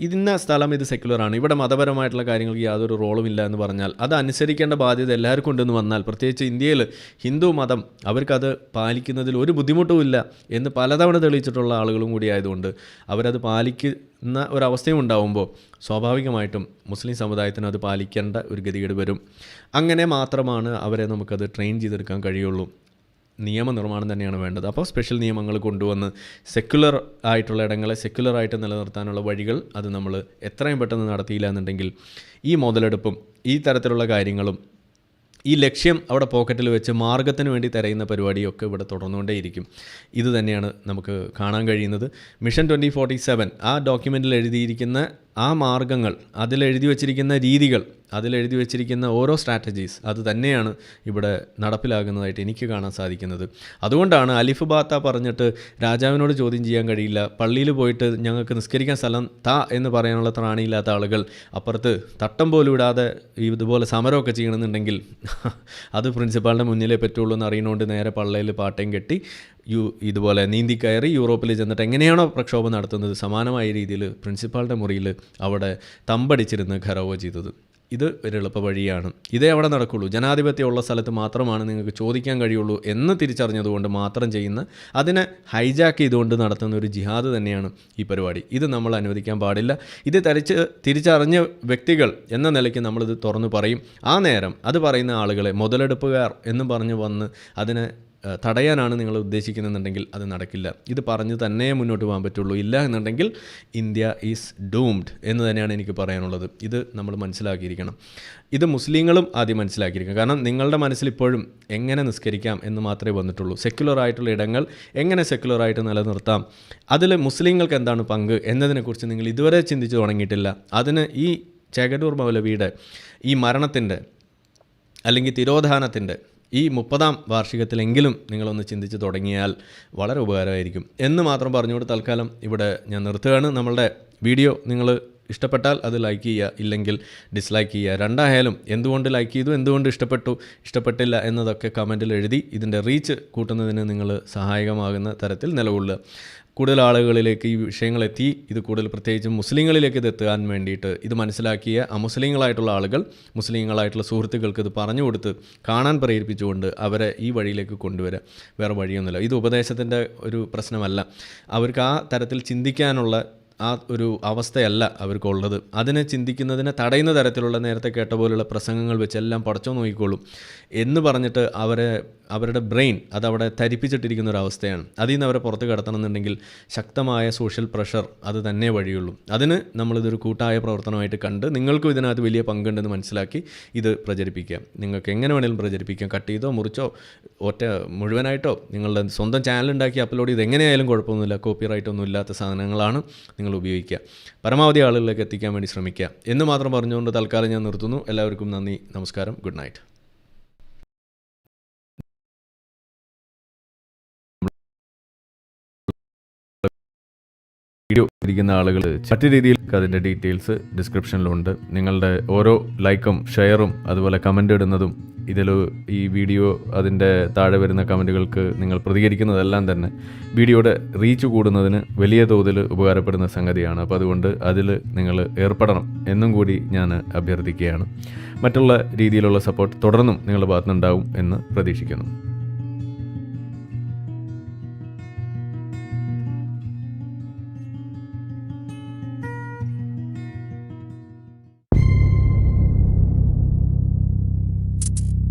ഇന്ന സ്ഥലം ഇത് സെക്യുലറാണ്, ഇവിടെ മതപരമായിട്ടുള്ള കാര്യങ്ങൾക്ക് യാതൊരു റോളും ഇല്ല എന്ന് പറഞ്ഞാൽ അത് അനുസരിക്കേണ്ട ബാധ്യത എല്ലാവർക്കും ഉണ്ടെന്ന് വന്നാൽ, പ്രത്യേകിച്ച് ഇന്ത്യയിൽ ഹിന്ദു മതം അവർക്കത് പാലിക്കുന്നതിൽ ഒരു ബുദ്ധിമുട്ടുമില്ല എന്ന് പലതവണ തെളിയിച്ചിട്ടുള്ള ആളുകളും കൂടി ആയതുകൊണ്ട് അവരത് പാലിക്കുന്ന ഒരവസ്ഥയും ഉണ്ടാവുമ്പോൾ സ്വാഭാവികമായിട്ടും മുസ്ലിം സമുദായത്തിന് അത് പാലിക്കേണ്ട ഒരു ഗതികേട് വരും. അങ്ങനെ മാത്രമാണ് അവരെ നമുക്കത് ട്രെയിൻ ചെയ്തെടുക്കാൻ കഴിയുള്ളൂ. നിയമനിർമ്മാണം തന്നെയാണ് വേണ്ടത്. അപ്പോൾ സ്പെഷ്യൽ നിയമങ്ങൾ കൊണ്ടുവന്ന് സെക്യുലർ ആയിട്ടുള്ള ഇടങ്ങളെ സെക്യുലറായിട്ട് നിലനിർത്താനുള്ള വഴികൾ അത് നമ്മൾ എത്രയും പെട്ടെന്ന് നടത്തിയില്ല എന്നുണ്ടെങ്കിൽ ഈ മുതലെടുപ്പും ഈ തരത്തിലുള്ള കാര്യങ്ങളും ഈ ലക്ഷ്യം അവിടെ പോക്കറ്റിൽ വെച്ച് മാർഗത്തിന് വേണ്ടി തിരയുന്ന പരിപാടിയൊക്കെ ഇവിടെ തുടർന്നുകൊണ്ടേയിരിക്കും. ഇത് തന്നെയാണ് നമുക്ക് കാണാൻ കഴിയുന്നത്. മിഷൻ 2047 ആ ഡോക്യുമെൻറ്റിൽ എഴുതിയിരിക്കുന്ന ആ മാർഗങ്ങൾ, അതിലെഴുതി വച്ചിരിക്കുന്ന രീതികൾ, അതിലെഴുതി വച്ചിരിക്കുന്ന ഓരോ സ്ട്രാറ്റജീസ് അത് തന്നെയാണ് ഇവിടെ നടപ്പിലാകുന്നതായിട്ട് എനിക്ക് കാണാൻ സാധിക്കുന്നത്. അതുകൊണ്ടാണ് അലിഫ് ബാത്ത പറഞ്ഞിട്ട് രാജാവിനോട് ചോദ്യം ചെയ്യാൻ കഴിയില്ല, പള്ളിയിൽ പോയിട്ട് ഞങ്ങൾക്ക് നിസ്കരിക്കാൻ സ്ഥലം താ എന്ന് പറയാനുള്ള ത്രാണിയില്ലാത്ത ആളുകൾ അപ്പുറത്ത് തട്ടം പോലും ഇടാതെ ഇതുപോലെ സമരമൊക്കെ ചെയ്യണമെന്നുണ്ടെങ്കിൽ അത് പ്രിൻസിപ്പാളിൻ്റെ മുന്നിലേ പറ്റുള്ളൂ എന്ന് അറിയുന്നതുകൊണ്ട് നേരെ പള്ളയിൽ പാട്ടയും കെട്ടി ഇതുപോലെ നീന്തി കയറി യൂറോപ്പിൽ ചെന്നിട്ട് എങ്ങനെയാണോ പ്രക്ഷോഭം നടത്തുന്നത് സമാനമായ രീതിയിൽ പ്രിൻസിപ്പാളുടെ മുറിയിൽ അവിടെ തമ്പടിച്ചിരുന്ന് ഖരാവോ ചെയ്തത്. ഇത് ഒരു എളുപ്പ വഴിയാണ്. ഇതേ അവിടെ നടക്കുള്ളൂ. ജനാധിപത്യമുള്ള സ്ഥലത്ത് മാത്രമാണ് നിങ്ങൾക്ക് ചോദിക്കാൻ കഴിയുള്ളൂ എന്ന് തിരിച്ചറിഞ്ഞതുകൊണ്ട് മാത്രം ചെയ്യുന്ന, അതിനെ ഹൈജാക്ക് ചെയ്തുകൊണ്ട് നടത്തുന്ന ഒരു ജിഹാദ് തന്നെയാണ് ഈ പരിപാടി. ഇത് നമ്മൾ അനുവദിക്കാൻ പാടില്ല. ഇത് തിരിച്ചറിഞ്ഞ വ്യക്തികൾ എന്ന നിലയ്ക്ക് നമ്മളിത് തുറന്നു പറയും. ആ നേരം അത് പറയുന്ന ആളുകളെ മുതലെടുപ്പുകാർ എന്നും പറഞ്ഞ് വന്ന് അതിനെ തടയാനാണ് നിങ്ങൾ ഉദ്ദേശിക്കുന്നുണ്ടെങ്കിൽ അത് നടക്കില്ല. ഇത് പറഞ്ഞ് തന്നെ മുന്നോട്ട് പോകാൻ പറ്റുള്ളൂ. ഇല്ല എന്നുണ്ടെങ്കിൽ ഇന്ത്യ ഈസ് ഡൂംഡ് എന്ന് തന്നെയാണ് എനിക്ക് പറയാനുള്ളത്. ഇത് നമ്മൾ മനസ്സിലാക്കിയിരിക്കണം. ഇത് മുസ്ലിങ്ങളും ആദ്യം മനസ്സിലാക്കിയിരിക്കണം. കാരണം നിങ്ങളുടെ മനസ്സിൽ ഇപ്പോഴും എങ്ങനെ നിസ്കരിക്കാം എന്ന് മാത്രമേ വന്നിട്ടുള്ളൂ. സെക്യുലറായിട്ടുള്ള ഇടങ്ങൾ എങ്ങനെ സെക്യുലറായിട്ട് നിലനിർത്താം, അതിൽ മുസ്ലിങ്ങൾക്ക് എന്താണ് പങ്ക് എന്നതിനെക്കുറിച്ച് നിങ്ങൾ ഇതുവരെ ചിന്തിച്ച് തുടങ്ങിയിട്ടില്ല. അതിന് ഈ ചേകന്നൂർ മൗലവിയുടെ ഈ മരണത്തിൻ്റെ അല്ലെങ്കിൽ തിരോധാനത്തിൻ്റെ ഈ 30ാം വാർഷികത്തിലെങ്കിലും നിങ്ങളൊന്ന് ചിന്തിച്ച് തുടങ്ങിയാൽ വളരെ ഉപകാരമായിരിക്കും എന്ന് മാത്രം പറഞ്ഞുകൊണ്ട് തൽക്കാലം ഇവിടെ ഞാൻ നിർത്തുകയാണ്. നമ്മളുടെ വീഡിയോ നിങ്ങൾ ഇഷ്ടപ്പെട്ടാൽ അത് ലൈക്ക് ചെയ്യുക, ഇല്ലെങ്കിൽ ഡിസ്ലൈക്ക് ചെയ്യുക. രണ്ടായാലും എന്തുകൊണ്ട് ലൈക്ക് ചെയ്തു, എന്തുകൊണ്ട് ഇഷ്ടപ്പെട്ടില്ല എന്നതൊക്കെ കമൻറ്റിൽ എഴുതി ഇതിൻ്റെ റീച്ച് കൂട്ടുന്നതിന് നിങ്ങൾ സഹായകമാകുന്ന തരത്തിൽ നിലകൊള്ളുക. കൂടുതൽ ആളുകളിലേക്ക് ഈ വിഷയങ്ങളെത്തി ഇത് കൂടുതൽ പ്രത്യേകിച്ചും മുസ്ലിങ്ങളിലേക്ക് ഇത് എത്താൻ വേണ്ടിയിട്ട് ഇത് മനസ്സിലാക്കിയ അമുസ്ലിങ്ങളായിട്ടുള്ള ആളുകൾ, മുസ്ലിങ്ങളായിട്ടുള്ള സുഹൃത്തുക്കൾക്ക് ഇത് പറഞ്ഞു കൊടുത്ത് കാണാൻ പ്രേരിപ്പിച്ചുകൊണ്ട് അവരെ ഈ വഴിയിലേക്ക് കൊണ്ടുവരിക. വേറെ വഴിയൊന്നുമില്ല. ഇത് ഉപദേശത്തിൻ്റെ ഒരു പ്രശ്നമല്ല. അവർക്ക് ആ തരത്തിൽ ചിന്തിക്കാനുള്ള ആ ഒരു അവസ്ഥയല്ല അവർക്കുള്ളത്. അതിനെ ചിന്തിക്കുന്നതിനെ തടയുന്ന തരത്തിലുള്ള നേരത്തെ കേട്ട പോലുള്ള പ്രസംഗങ്ങൾ വെച്ചെല്ലാം പടച്ചോ നോക്കിക്കോളും എന്ന് പറഞ്ഞിട്ട് അവരുടെ ബ്രെയിൻ അതവിടെ തരിപ്പിച്ചിട്ടിരിക്കുന്ന ഒരു അവസ്ഥയാണ്. അതിൽ നിന്ന് അവരെ പുറത്ത് കടത്തണമെന്നുണ്ടെങ്കിൽ ശക്തമായ സോഷ്യൽ പ്രഷർ അത് തന്നെ വഴിയുള്ളൂ. അതിന് നമ്മളിതൊരു കൂട്ടായ പ്രവർത്തനമായിട്ട് കണ്ട് നിങ്ങൾക്കും ഇതിനകത്ത് വലിയ പങ്കുണ്ടെന്ന് മനസ്സിലാക്കി ഇത് പ്രചരിപ്പിക്കുക. നിങ്ങൾക്ക് എങ്ങനെ വേണമെങ്കിലും പ്രചരിപ്പിക്കാം. കട്ട് ചെയ്തോ മുറിച്ചോ മുഴുവനായിട്ടോ നിങ്ങളുടെ സ്വന്തം ചാനൽ ഉണ്ടാക്കി അപ്ലോഡ് ചെയ്ത് എങ്ങനെയായാലും കുഴപ്പമൊന്നുമില്ല. കോപ്പിറൈറ്റ് ഒന്നും ഇല്ലാത്ത സാധനങ്ങളാണ് നിങ്ങൾ ഉപയോഗിക്കുക. പരമാവധി ആളുകളിലേക്ക് എത്തിക്കാൻ വേണ്ടി ശ്രമിക്കുക എന്ന് മാത്രം പറഞ്ഞുകൊണ്ട് തൽക്കാലം ഞാൻ നിർത്തുന്നു. എല്ലാവർക്കും നന്ദി, നമസ്കാരം, ഗുഡ് നൈറ്റ്. വീഡിയോ ഇരിക്കുന്ന ആളുകൾ മറ്റു രീതിയിൽ അതിൻ്റെ ഡീറ്റെയിൽസ് ഡിസ്ക്രിപ്ഷനിലുണ്ട്. നിങ്ങളുടെ ഓരോ ലൈക്കും ഷെയറും അതുപോലെ കമൻ്റ് ഇടുന്നതും ഇതിൽ ഈ വീഡിയോ അതിൻ്റെ താഴെ വരുന്ന കമൻറ്റുകൾക്ക് നിങ്ങൾ പ്രതികരിക്കുന്നതെല്ലാം തന്നെ വീഡിയോയുടെ റീച്ച് കൂടുന്നതിന് വലിയ തോതിൽ ഉപകാരപ്പെടുന്ന സംഗതിയാണ്. അപ്പോൾ അതുകൊണ്ട് അതിൽ നിങ്ങൾ ഏർപ്പെടണം എന്നും കൂടി ഞാൻ അഭ്യർത്ഥിക്കുകയാണ്. മറ്റുള്ള രീതിയിലുള്ള സപ്പോർട്ട് തുടർന്നും നിങ്ങളുടെ ഭാഗത്തുനിന്നുണ്ടാവും എന്ന് പ്രതീക്ഷിക്കുന്നു.